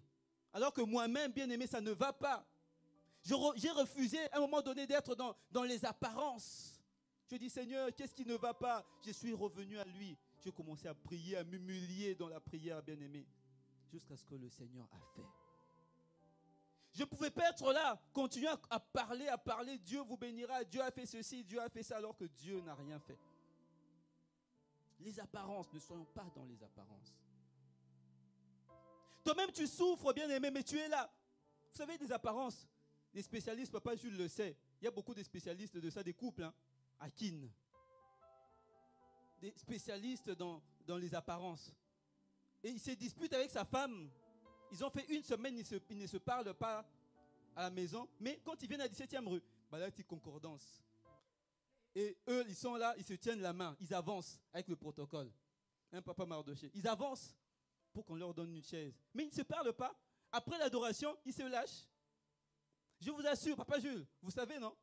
alors que moi-même, bien aimé, ça ne va pas. J'ai refusé à un moment donné d'être dans les apparences. Je dis, Seigneur, qu'est-ce qui ne va pas? Je suis revenu à lui. J'ai commencé à prier, à m'humilier dans la prière, bien-aimé, jusqu'à ce que le Seigneur a fait. Je ne pouvais pas être là, continuer à parler, Dieu vous bénira, Dieu a fait ceci, Dieu a fait ça, alors que Dieu n'a rien fait. Les apparences, ne soyons pas dans les apparences. Toi-même, tu souffres, bien-aimé, mais tu es là. Vous savez, des apparences, les spécialistes, Papa Jules le sait, il y a beaucoup de spécialistes de ça, des couples, à Keene. Des spécialistes dans les apparences. Et il se dispute avec sa femme. Ils ont fait 1 semaine, ils ne se parlent pas à la maison. Mais quand ils viennent à 17e rue, là, c'est concordance. Et eux, ils sont là, ils se tiennent la main. Ils avancent avec le protocole. Papa Mardoché. Ils avancent pour qu'on leur donne une chaise. Mais ils ne se parlent pas. Après l'adoration, ils se lâchent. Je vous assure, Papa Jules, vous savez, non?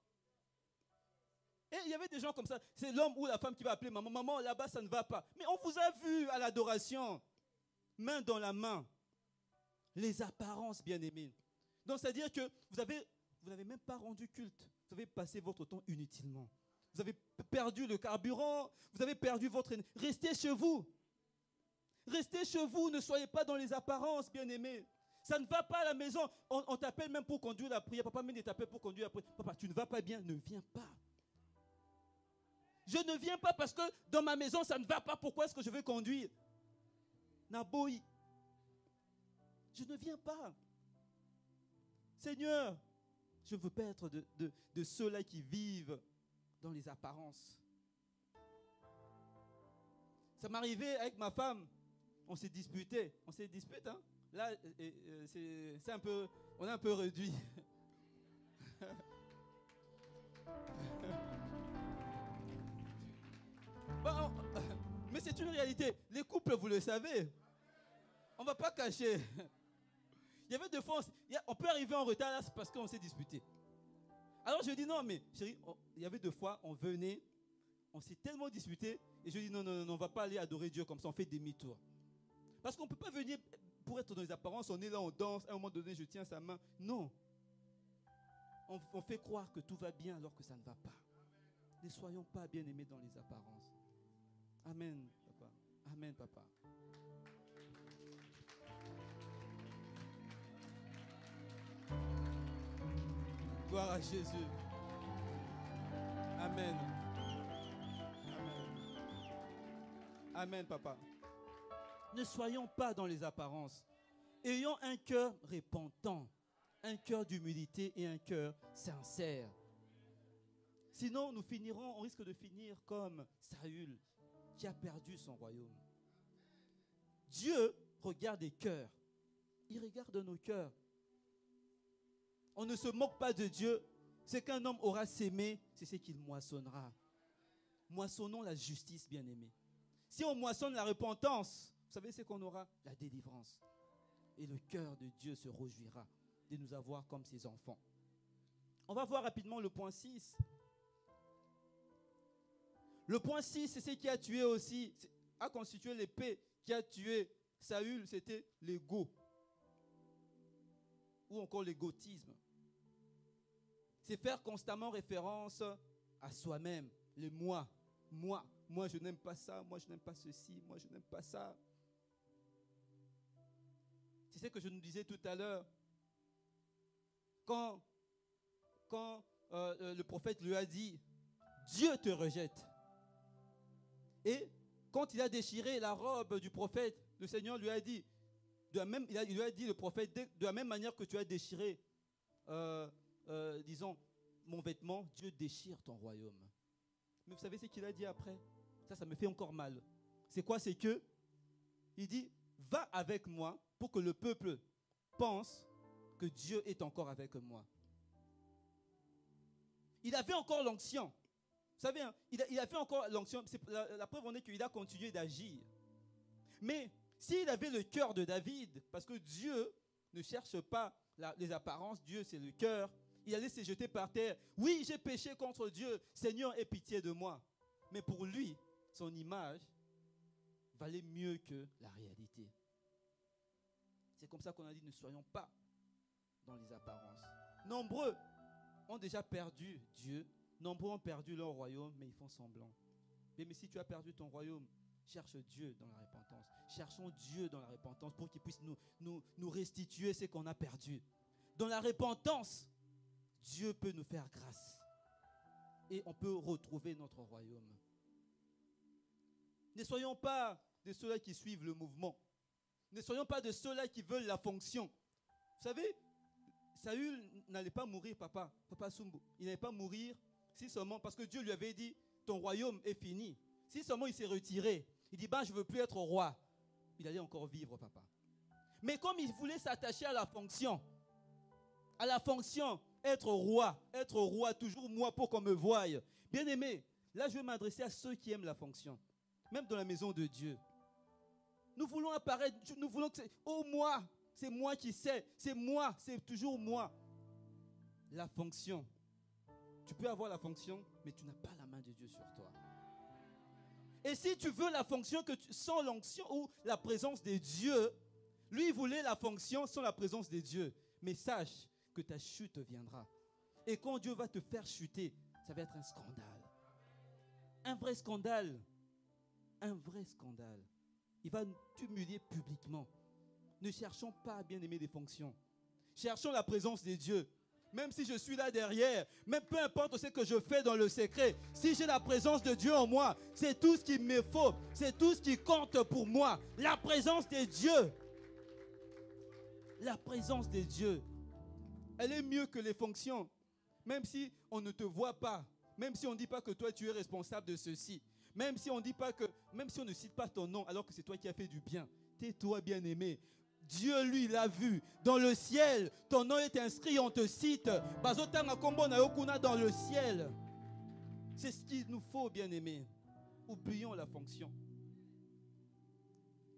Et il y avait des gens comme ça. C'est l'homme ou la femme qui va appeler maman. Maman, là-bas, ça ne va pas. Mais on vous a vu à l'adoration. Main dans la main. Les apparences, bien-aimés. Donc, c'est-à-dire que vous n'avez même pas rendu culte. Vous avez passé votre temps inutilement. Vous avez perdu le carburant. Vous avez perdu votre énergie. Restez chez vous. Restez chez vous. Ne soyez pas dans les apparences, bien-aimés. Ça ne va pas à la maison. On t'appelle même pour conduire la prière. Papa même t'appelle pour conduire la prière. Papa, tu ne vas pas bien. Ne viens pas. Je ne viens pas parce que dans ma maison, ça ne va pas. Pourquoi est-ce que je vais conduire? Naboï. Je ne viens pas. Seigneur, je ne veux pas être de ceux-là qui vivent dans les apparences. Ça m'arrivait avec ma femme. On s'est disputé. On s'est disputé, hein? Là, c'est un peu, on est un peu réduit. Bon, mais c'est une réalité. Les couples, vous le savez. On ne va pas cacher. Il y avait des fois, on peut arriver en retard là, c'est parce qu'on s'est disputé. Alors je dis non, mais chérie, il y avait deux fois, on venait, on s'est tellement disputé, et je dis non, on ne va pas aller adorer Dieu comme ça, on fait demi-tour. Parce qu'on ne peut pas venir pour être dans les apparences, on est là, on danse, à un moment donné, je tiens sa main. Non. On fait croire que tout va bien alors que ça ne va pas. Ne soyons pas bien aimés dans les apparences. Amen, papa. Amen, papa. Gloire à Jésus. Amen. Amen. Amen, papa. Ne soyons pas dans les apparences. Ayons un cœur repentant, un cœur d'humilité et un cœur sincère. Sinon, on risque de finir comme Saül, qui a perdu son royaume. Dieu regarde les cœurs. Il regarde nos cœurs. On ne se moque pas de Dieu. Ce qu'un homme aura sémé, c'est ce qu'il moissonnera. Moissonnons la justice, bien-aimés. Si on moissonne la repentance, vous savez ce qu'on aura? La délivrance. Et le cœur de Dieu se réjouira de nous avoir comme ses enfants. On va voir rapidement le point 6. Le point 6, c'est ce qui a tué aussi, a constitué l'épée qui a tué Saül, c'était l'ego. Ou encore l'égotisme. C'est faire constamment référence à soi-même, le moi. Moi je n'aime pas ça, moi je n'aime pas ceci, moi je n'aime pas ça. C'est ce que je nous disais tout à l'heure. Quand le prophète lui a dit, Dieu te rejette. Et quand il a déchiré la robe du prophète, le Seigneur lui a dit, il lui a dit le prophète, de la même manière que tu as déchiré, disons, mon vêtement, Dieu déchire ton royaume. Mais vous savez ce qu'il a dit après? Ça me fait encore mal. C'est quoi? C'est que, il dit, va avec moi pour que le peuple pense que Dieu est encore avec moi. Il avait encore l'onction. Vous savez, hein, il a fait encore l'onction. La preuve en est qu'il a continué d'agir. Mais s'il avait le cœur de David, parce que Dieu ne cherche pas les apparences, Dieu c'est le cœur, il allait se jeter par terre. Oui, j'ai péché contre Dieu, Seigneur, aie pitié de moi. Mais pour lui, son image valait mieux que la réalité. C'est comme ça qu'on a dit, ne soyons pas dans les apparences. Nombreux ont déjà perdu Dieu. Nombreux ont perdu leur royaume, mais ils font semblant. Mais si tu as perdu ton royaume, cherche Dieu dans la repentance. Cherchons Dieu dans la repentance pour qu'il puisse nous restituer ce qu'on a perdu. Dans la repentance, Dieu peut nous faire grâce. Et on peut retrouver notre royaume. Ne soyons pas de ceux-là qui suivent le mouvement. Ne soyons pas de ceux-là qui veulent la fonction. Vous savez, Saül n'allait pas mourir, Papa Sumbu. Il n'allait pas mourir si seulement, parce que Dieu lui avait dit, ton royaume est fini. Si seulement il s'est retiré, il dit, je ne veux plus être roi. Il allait encore vivre, papa. Mais comme il voulait s'attacher à la fonction, être roi, toujours moi pour qu'on me voie. Bien aimé, là je vais m'adresser à ceux qui aiment la fonction, même dans la maison de Dieu. Nous voulons apparaître, nous voulons que moi, c'est moi qui sais, c'est moi, c'est toujours moi. La fonction. Tu peux avoir la fonction, mais tu n'as pas la main de Dieu sur toi. Et si tu veux la fonction sans l'onction ou la présence de Dieu, lui il voulait la fonction sans la présence de Dieu. Mais sache que ta chute viendra. Et quand Dieu va te faire chuter, ça va être un scandale. Un vrai scandale. Un vrai scandale. Il va t'humilier publiquement. Ne cherchons pas à bien aimer des fonctions. Cherchons la présence de Dieu. Même si je suis là derrière, même peu importe ce que je fais dans le secret, si j'ai la présence de Dieu en moi, c'est tout ce qu'il me faut. C'est tout ce qui compte pour moi. La présence de Dieu. La présence de Dieu. Elle est mieux que les fonctions. Même si on ne te voit pas. Même si on ne dit pas que toi tu es responsable de ceci. Même si on ne cite pas ton nom alors que c'est toi qui as fait du bien. Tais-toi, bien-aimé. Dieu, lui, l'a vu. Dans le ciel, ton nom est inscrit, on te cite. Bazotanga kombo na yo kuna dans le ciel. C'est ce qu'il nous faut, bien-aimés. Oublions la fonction.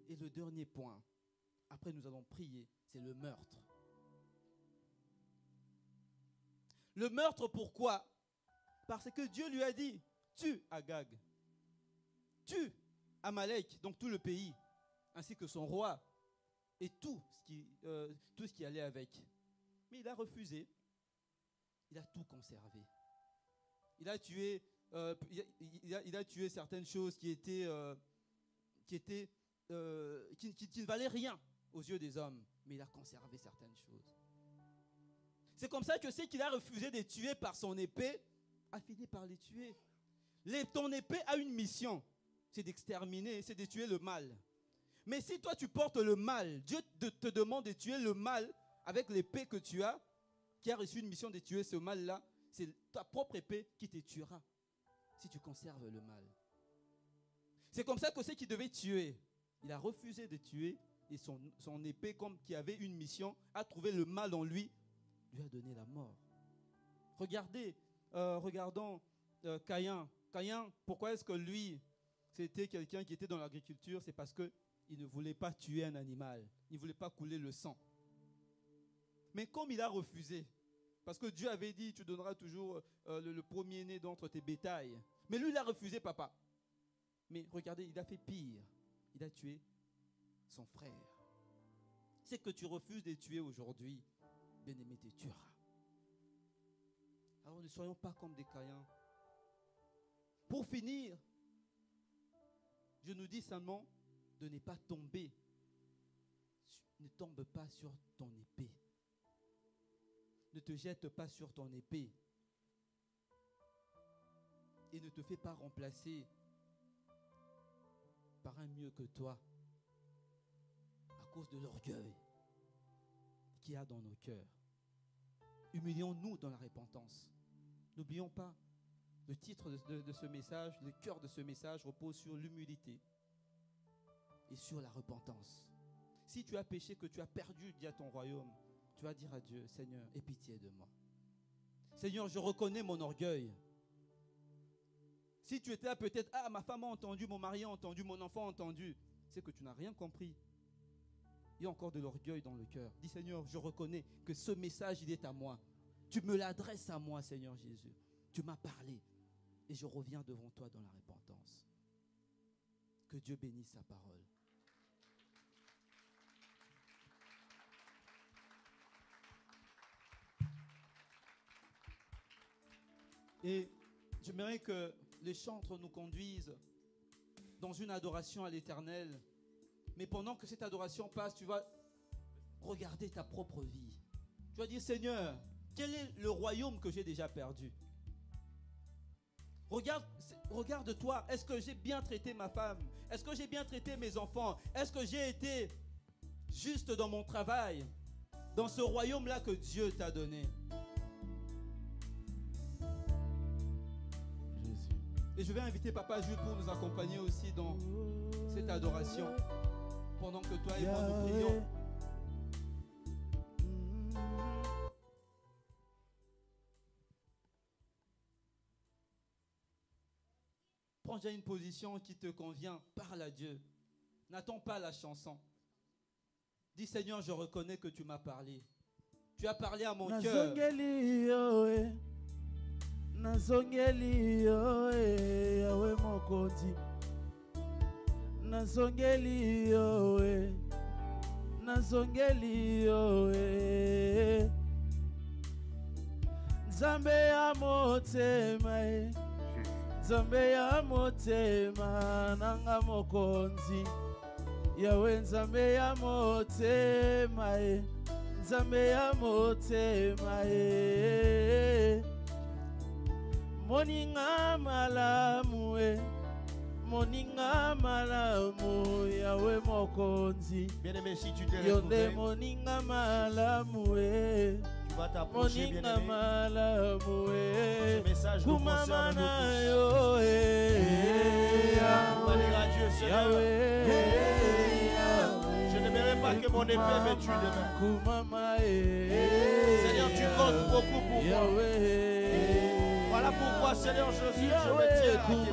Et le dernier point, après nous allons prier, c'est le meurtre. Le meurtre, pourquoi? Parce que Dieu lui a dit, tue Agag, tue Amalek, donc tout le pays, ainsi que son roi, et tout ce qui allait avec. Mais il a refusé. Il a tout conservé. Il a tué, il a tué certaines choses qui ne valaient rien aux yeux des hommes, mais il a conservé certaines choses. C'est comme ça que ceux qu'il a refusé de tuer par son épée a fini par les tuer. Ton épée a une mission, c'est d'exterminer, c'est de tuer le mal. Mais si toi tu portes le mal, Dieu te demande de tuer le mal avec l'épée que tu as, qui a reçu une mission de tuer ce mal-là, c'est ta propre épée qui te tuera si tu conserves le mal. C'est comme ça que ceux qui devaient tuer, il a refusé de tuer et son épée, comme qui avait une mission, a trouvé le mal en lui, lui a donné la mort. Regardons Caïn. Caïn, pourquoi est-ce que lui, c'était quelqu'un qui était dans l'agriculture? C'est parce qu'il ne voulait pas tuer un animal. Il ne voulait pas couler le sang. Mais comme il a refusé, parce que Dieu avait dit, tu donneras toujours le premier-né d'entre tes bétails. Mais lui, il a refusé, papa. Mais regardez, il a fait pire. Il a tué son frère. C'est que tu refuses de tuer aujourd'hui, bien-aimé, te tuera. Alors ne soyons pas comme des Caïns. Pour finir, je nous dis seulement de ne pas tomber. Ne tombe pas sur ton épée. Ne te jette pas sur ton épée. Et ne te fais pas remplacer par un mieux que toi à cause de l'orgueil qu'il y a dans nos cœurs. Humilions-nous dans la repentance. N'oublions pas, le titre de ce message, le cœur de ce message repose sur l'humilité et sur la repentance. Si tu as péché, que tu as perdu, dis à ton royaume, tu vas dire à Dieu, Seigneur, aie pitié de moi. Seigneur, je reconnais mon orgueil. Si tu étais là, peut-être, ma femme a entendu, mon mari a entendu, mon enfant a entendu, c'est que tu n'as rien compris. Il y a encore de l'orgueil dans le cœur. Dis, Seigneur, je reconnais que ce message, il est à moi. Tu me l'adresses à moi, Seigneur Jésus. Tu m'as parlé et je reviens devant toi dans la repentance. Que Dieu bénisse sa parole. Et j'aimerais que les chantres nous conduisent dans une adoration à l'Éternel. Mais pendant que cette adoration passe, tu vas regarder ta propre vie. Tu vas dire, Seigneur, quel est le royaume que j'ai déjà perdu? Regarde-toi. Est-ce que j'ai bien traité ma femme? Est-ce que j'ai bien traité mes enfants? Est-ce que j'ai été juste dans mon travail? Dans ce royaume-là que Dieu t'a donné. Et je vais inviter Papa Jules pour nous accompagner aussi dans cette adoration. Pendant que toi et moi nous prions. Prends déjà une position qui te convient. Parle à Dieu. N'attends pas la chanson. Dis, Seigneur, je reconnais que tu m'as parlé. Tu as parlé à mon cœur. Nazongeli yo yawe mokonzi. Nazongeli yo nazongeli yo Nzambe ya motema Nzambe ya motema nanga mokonzi. Yawe Nzambe ya motema Nzambe ya motema Moninga malamu Moninga malamu Yawe mokonzi. Bien-aimé, si tu t'es Yonde retrouvé, moninga malamu tu vas t'approcher, Moninga bien-aimé. malamu Ce message nous concerne nous tous. yo On va dire à Dieu, Seigneur, je n'aimerais pas que que mon épée me tue demain. Kumama Seigneur, tu comptes beaucoup pour moi. Voilà pourquoi, Seigneur Jésus, je me tiens à tes pieds.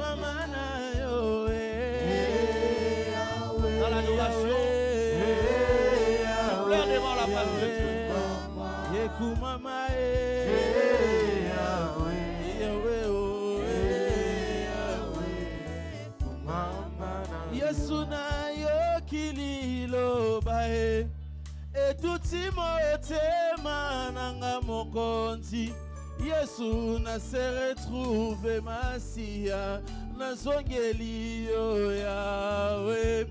Dans l'adoration, je pleure devant la face de Dieu. Yesu na yo kililo bae etuti motema nanga mokonzi Yesu na se retrouve masia na zongeli yo yawe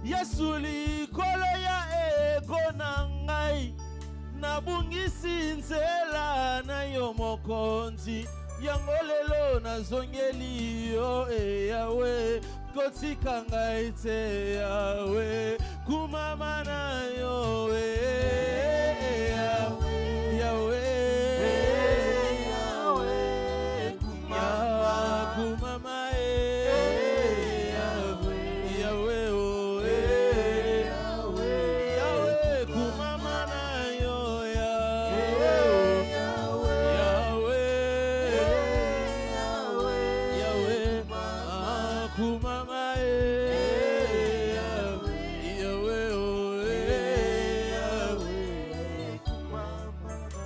Yesu likolo ya ego na ngai nabungisi nzela na yo mokonzi yango lelo nazongeli yo yawe kotika ngai te yawe kumama na yo yawe yawe kumama yawe yawe yawe kumama na yo yawe yawe yawe kumama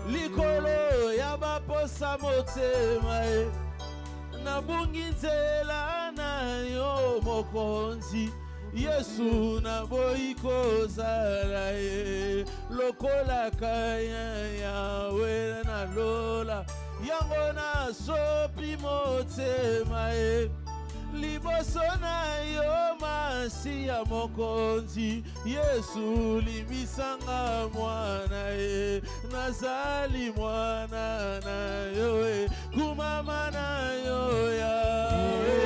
likolo ya baposa motema nabungi nzela na yo mokonzi Yesu naboyi kozala ye lokola kaya yawe nalola yango nasopi motema ye liboso na yo masi ya mokonzi Yesu limisanga mwana ye nazali mwana na yo kumama na yo yawe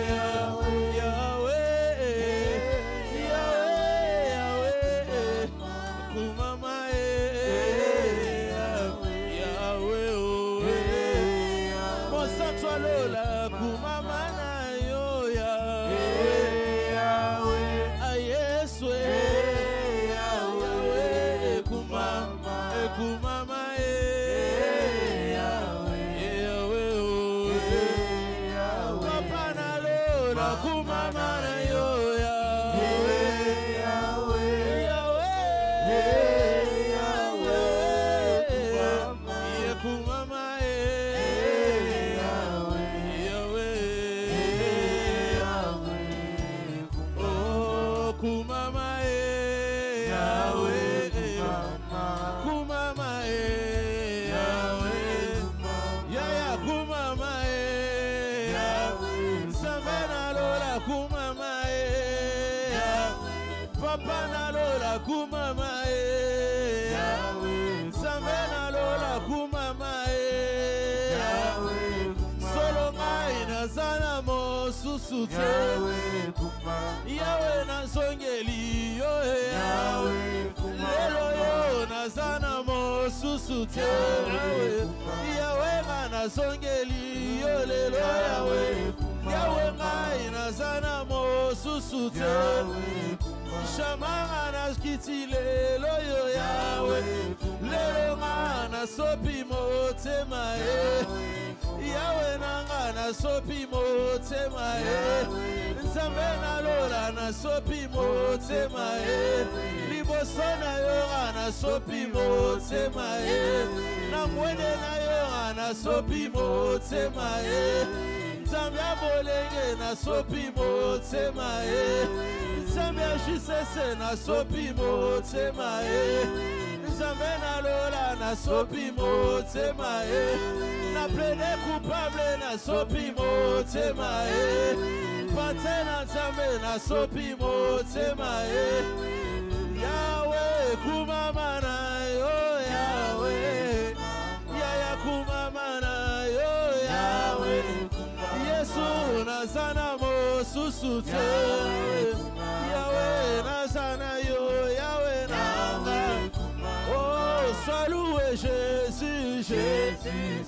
yawe yawe kumama yawe mosatwa lola kumama na kumama papa na lola kumama na yo yawe yawe kumama yawe oh kumama yawe kumama yawe yaya kumama yawe samena lola kumama papa na lola kumama yawe samena lola kumama solo ngai nazana mosusu te yawe nazongeli yo yawe lelo yo nazana mosusu te yawe nga nazongeli yo lelo yawe yawe ngai nazana mosusu te shamanga naskiti lelo yo yawe lelo nga nasopi motema yawe nanga nasopi motema nzambe nalola nasopi motema liboso na yo nga nasopi motema na mwene na yo nga nasopi motema nzambe ya bolenge nasopi motema nzambe ya jusese nasopi motema nzambe nalola nasopi motema na plene coupable nasopi motema pate na nzambe nasopi motema yawe kumama na yo yawe yaya kumama na yo yawe Yesu nazana mosusu te yawe nazana yo yawe nanga oh sois loué Jésus Jésus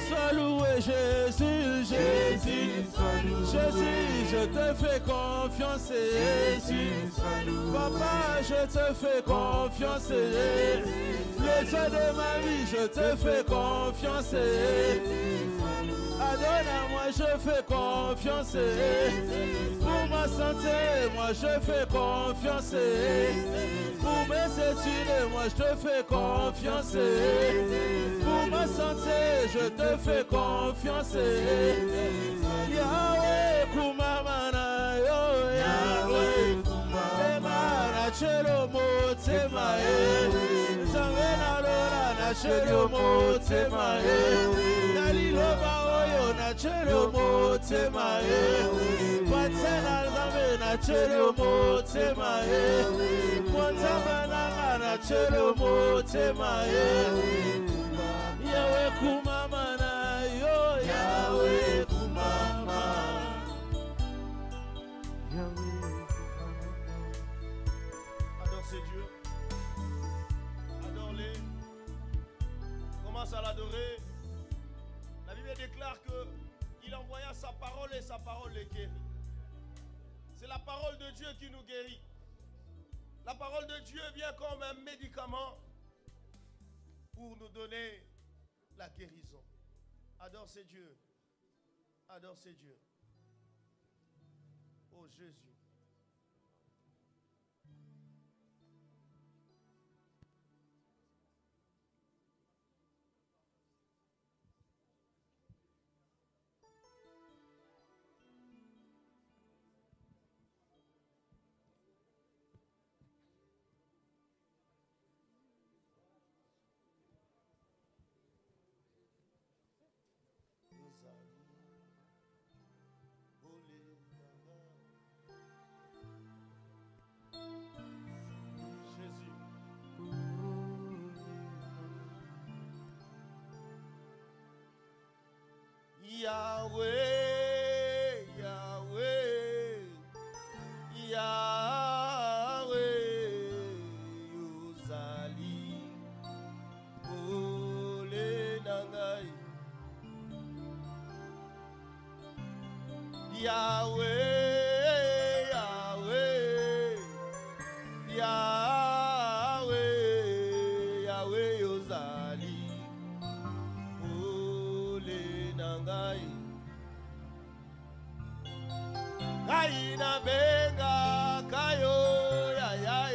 sois loué Jésus Jésus Jésus je te fais confiance. Papa, je te fais confiance. Le Dieu de ma vie, je te fais confiance. Adonne, moi je fais confiance. Pour ma santé, moi je fais confiance. Pour mes études, moi je te fais confiance. Pour ma santé, je te fais confiance. Yahweh, kumamana, yo Yahweh, emana chelo motemae, zamena lora na chelo motemae, naliloba oyo na chelo motemae, patsena zamena chelo motemae, mwanzamana na chelo motemae, Yahweh kumamana, yo Yahweh kumama. Adore ces dieux. Adore-les. Commence à l'adorer. La Bible déclare qu'il envoya sa parole et sa parole les guérit. C'est la parole de Dieu qui nous guérit. La parole de Dieu vient comme un médicament pour nous donner la guérison. Adore ces dieux. Adore ces dieux. Oh Jésus. Yahweh, Yahweh, Yahweh, Yuzali, Ole Nangai. Yahweh, Yahweh, Yahweh, Yahweh, Yuzali, Ole Nangai. Kaina benga kayo ya ya e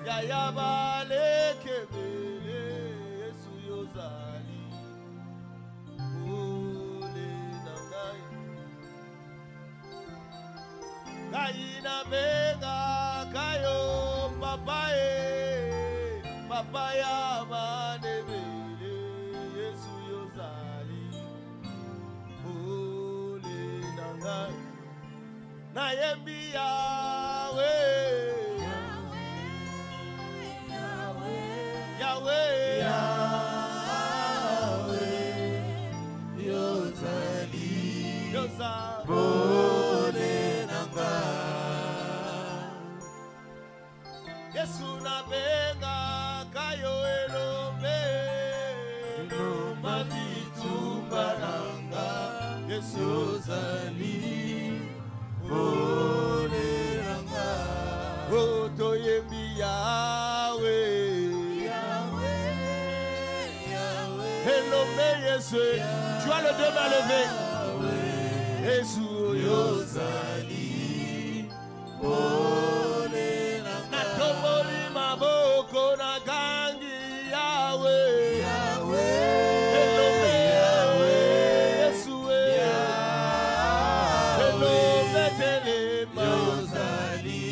ya ya bale kebele Yesu yozali ole nangai. Kaina benga kayo papa e papa ya manebele Yesu yozali ole nangai. Nayembi Yahweh, Yahweh, Yahweh, Yahweh, Yozali, Yozali, Bole Nanga. Yesu na benga kayo elombe, elomba vitumba nanga. Yesu Yozali. Oh, toyembi Yahweh, Yahweh, Yahweh. Elombe Yesu, tu as le deux mains levées. Yesu Yozali, Natomoli maboko na gangi Yahweh, Yahweh. Elombe Yahweh, Yesu Elombe telema Yozali,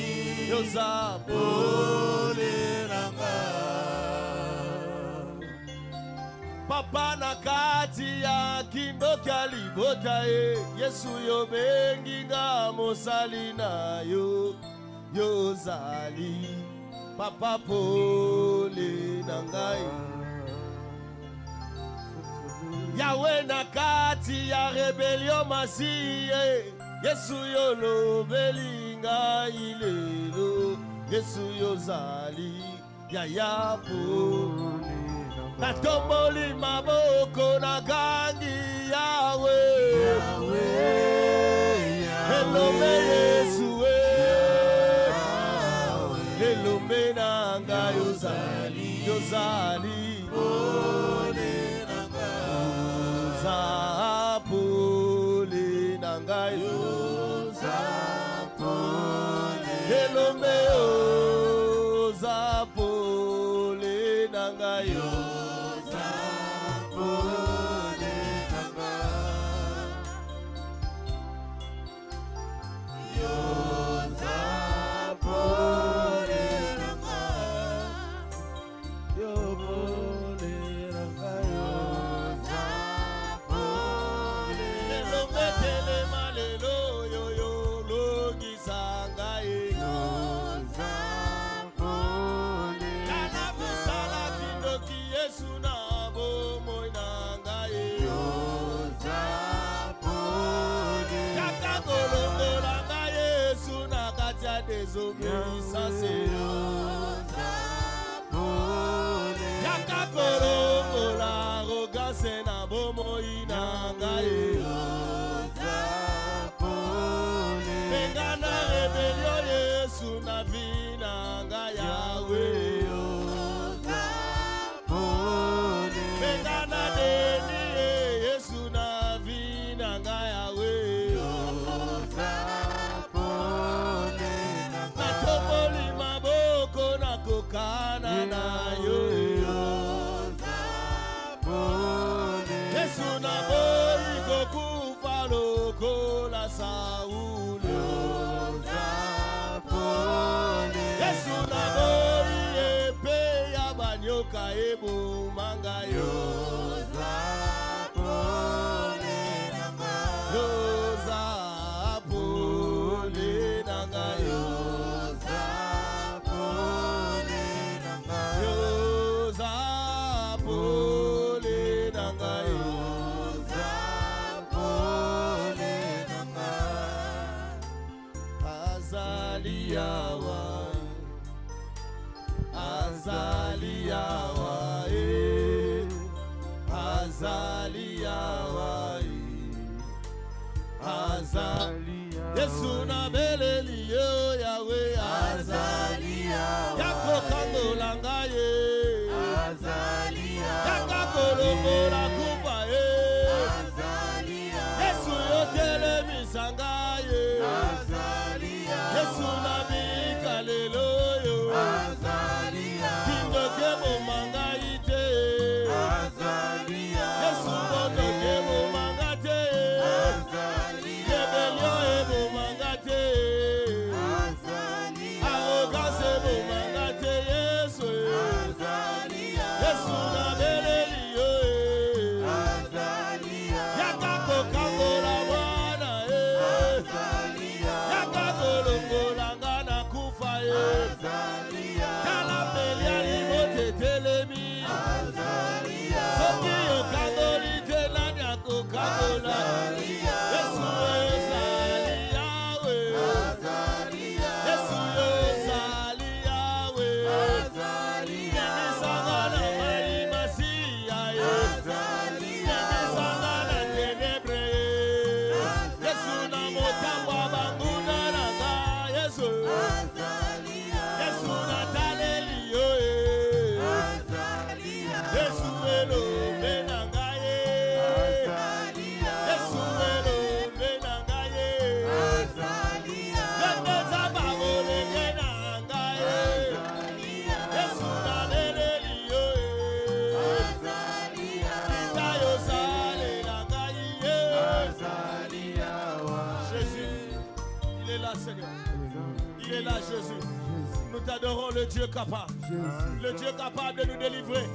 Yozabole Ranga. Papa na kati ya kindoki alibota e Yesu yo bengi nga mosali na yo Yozali Papa pole na ngai. Yahweh na kati ya rebellion masiye Yesu yo lobeli ngai lelo Yesu yozali yaya pole. Natomboli maboko na gangi Yahweh, Yahweh, elombe nanga yozali pole nanga pole nanga pole elombe oza pole nanga pole nanga T'adorons le Dieu capable. Le Dieu capable de nous délivrer.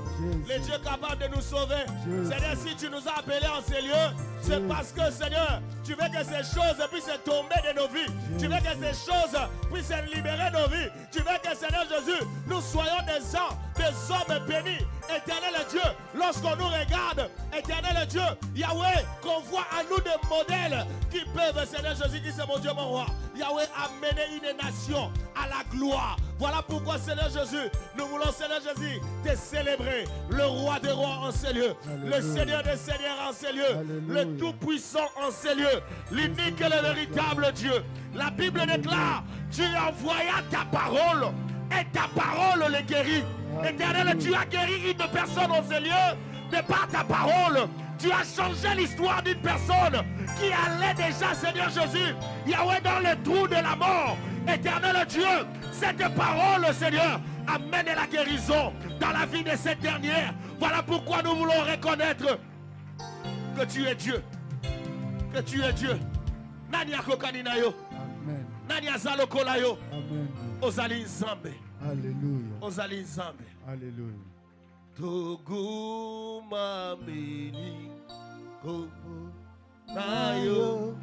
Le Dieu capable de nous sauver. Seigneur, si tu nous as appelés en ces lieux, c'est parce que, Seigneur, tu veux que ces choses puissent tomber de nos vies. Tu veux que ces choses puissent libérer nos vies. Tu veux que, Seigneur Jésus, nous soyons des gens, des hommes bénis. Éternel Dieu, lorsqu'on nous regarde, Éternel Dieu, Yahweh, qu'on voit à nous des modèles qui peuvent, Seigneur Jésus, qui c'est mon Dieu, mon roi, Yahweh, amener une nation à la gloire. Voilà pourquoi, Seigneur Jésus, nous voulons, Seigneur Jésus, te célébrer, le roi des rois en ces lieux, le Seigneur des seigneurs en ces lieux, le tout-puissant en ces lieux, l'unique et le véritable Dieu. La Bible déclare, tu envoyas ta parole et ta parole les guérit. Éternel, tu as guéri une personne en ces lieux de par ta parole. Tu as changé l'histoire d'une personne qui allait déjà, Seigneur Jésus, Yahweh, dans le trou de la mort. Éternel Dieu, cette parole, Seigneur, amène la guérison dans la vie de cette dernière. Voilà pourquoi nous voulons reconnaître que tu es Dieu. Que tu es Dieu. Nania kokaninayo. Amen. Nania zalokolayo. Amen. Ozali nzambe. Alléluia. Ozali nzambe. Alléluia. Toguma meli komo nayo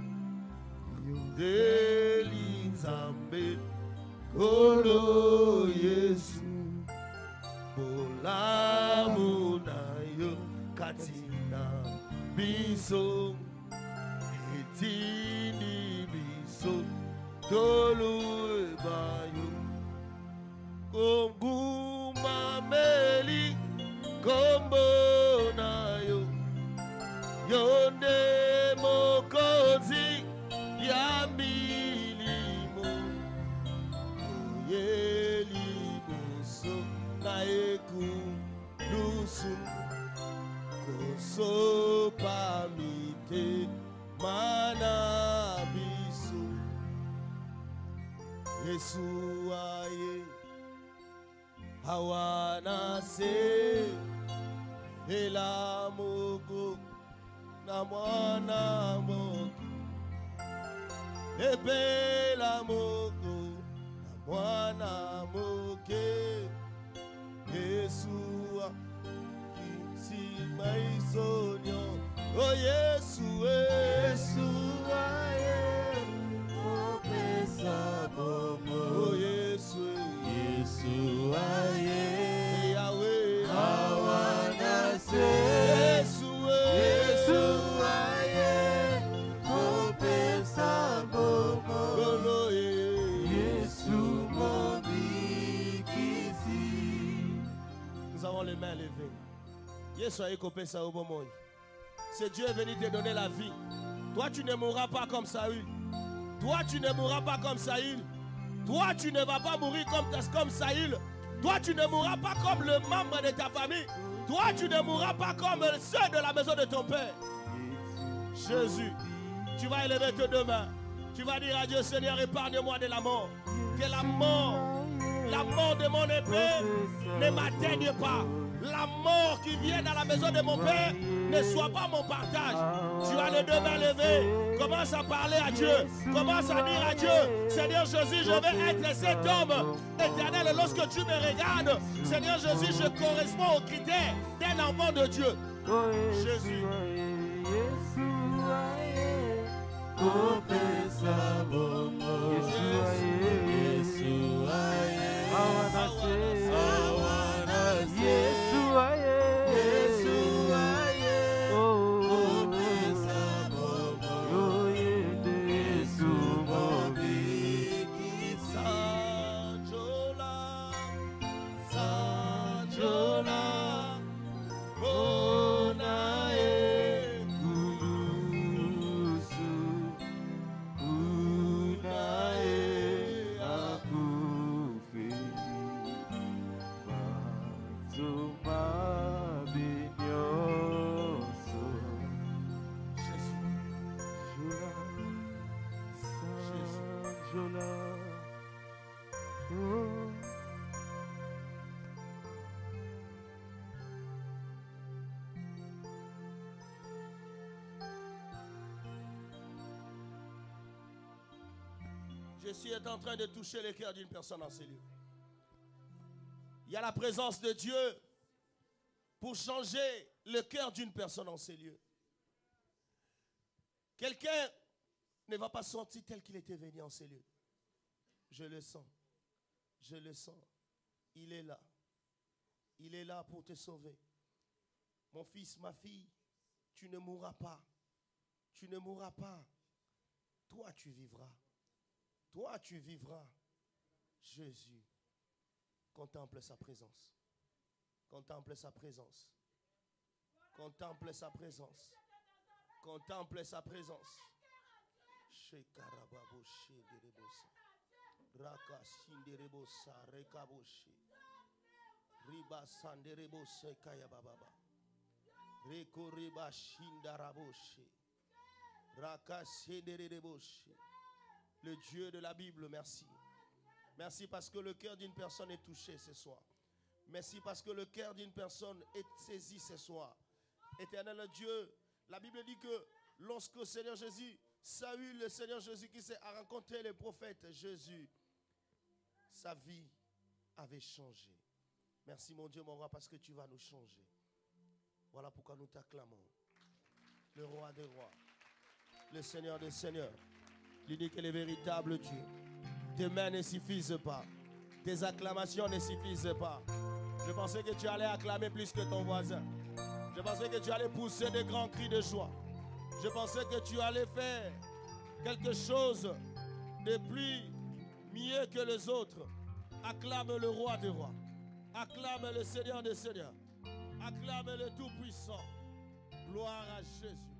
deli nzambe kolo Yesu bolamu nayo katina biso etini biso tolu ebayo konguma meli kombo nayo yonde mokozi ya milimo yeliboso na eku nusu koso pamite mana biso Yesu aye hawana se ela moko na mwana moko ebela moko na mwana moke Yesu kisima isonyo oh Yesu Yesu aye opesa bomo oh Yesu Yesu aye Yahweh hawana se Yesu Yesu aye opesa bomo oh Yesu mobikisi. Nous avons les mains levées. Yesu aye opesa bomo. C'est Dieu est venu te donner la vie. Toi tu ne mourras pas comme Saül. Toi tu ne mourras pas comme Saül. Toi tu ne vas pas mourir comme Saül. Toi tu ne mourras pas comme le membre de ta famille. Toi tu ne mourras pas comme ceux de la maison de ton père. Jésus, tu vas élever tes deux mains. Tu vas dire à Dieu, Seigneur, épargne-moi de la mort. Que la mort de mon épée ne m'atteigne pas. La mort qui vient dans la maison de mon père ne soit pas mon partage. Tu as les deux mains levées. Commence à parler à Dieu. Commence à dire à Dieu, Seigneur Jésus, je vais être cet homme éternel. Lorsque tu me regardes, Seigneur Jésus, je corresponds aux critères d'un enfant de Dieu. Jésus. Jésus est en train de toucher le cœur d'une personne en ces lieux. Il y a la présence de Dieu pour changer le cœur d'une personne en ces lieux. Quelqu'un ne va pas sortir tel qu'il était venu en ces lieux. Je le sens. Je le sens. Il est là. Il est là pour te sauver. Mon fils, ma fille, tu ne mourras pas. Tu ne mourras pas. Toi, tu vivras. Toi, tu vivras. Jésus, contemple sa présence. Contemple sa présence. Contemple sa présence. Contemple sa présence. Raka Sinderebo Sa Rekaboshi. Riba Sanderebo Sekaya Baba. Reko Riba Shindaraboshi. Raka Sedereboshi. Le Dieu de la Bible, merci. Merci parce que le cœur d'une personne est touché ce soir. Merci parce que le cœur d'une personne est saisi ce soir. Éternel Dieu, la Bible dit que lorsque le Seigneur Jésus, Saül, le Seigneur Jésus qui s'est rencontré le prophète Jésus, sa vie avait changé. Merci mon Dieu, mon roi, parce que tu vas nous changer. Voilà pourquoi nous t'acclamons. Le roi des rois, le Seigneur des seigneurs, l'unique et le véritable Dieu. Tes mains ne suffisent pas. Tes acclamations ne suffisent pas. Je pensais que tu allais acclamer plus que ton voisin. Je pensais que tu allais pousser de grands cris de joie. Je pensais que tu allais faire quelque chose de plus mieux que les autres. Acclame le roi des rois. Acclame le Seigneur des seigneurs. Acclame le Tout-Puissant. Gloire à Jésus.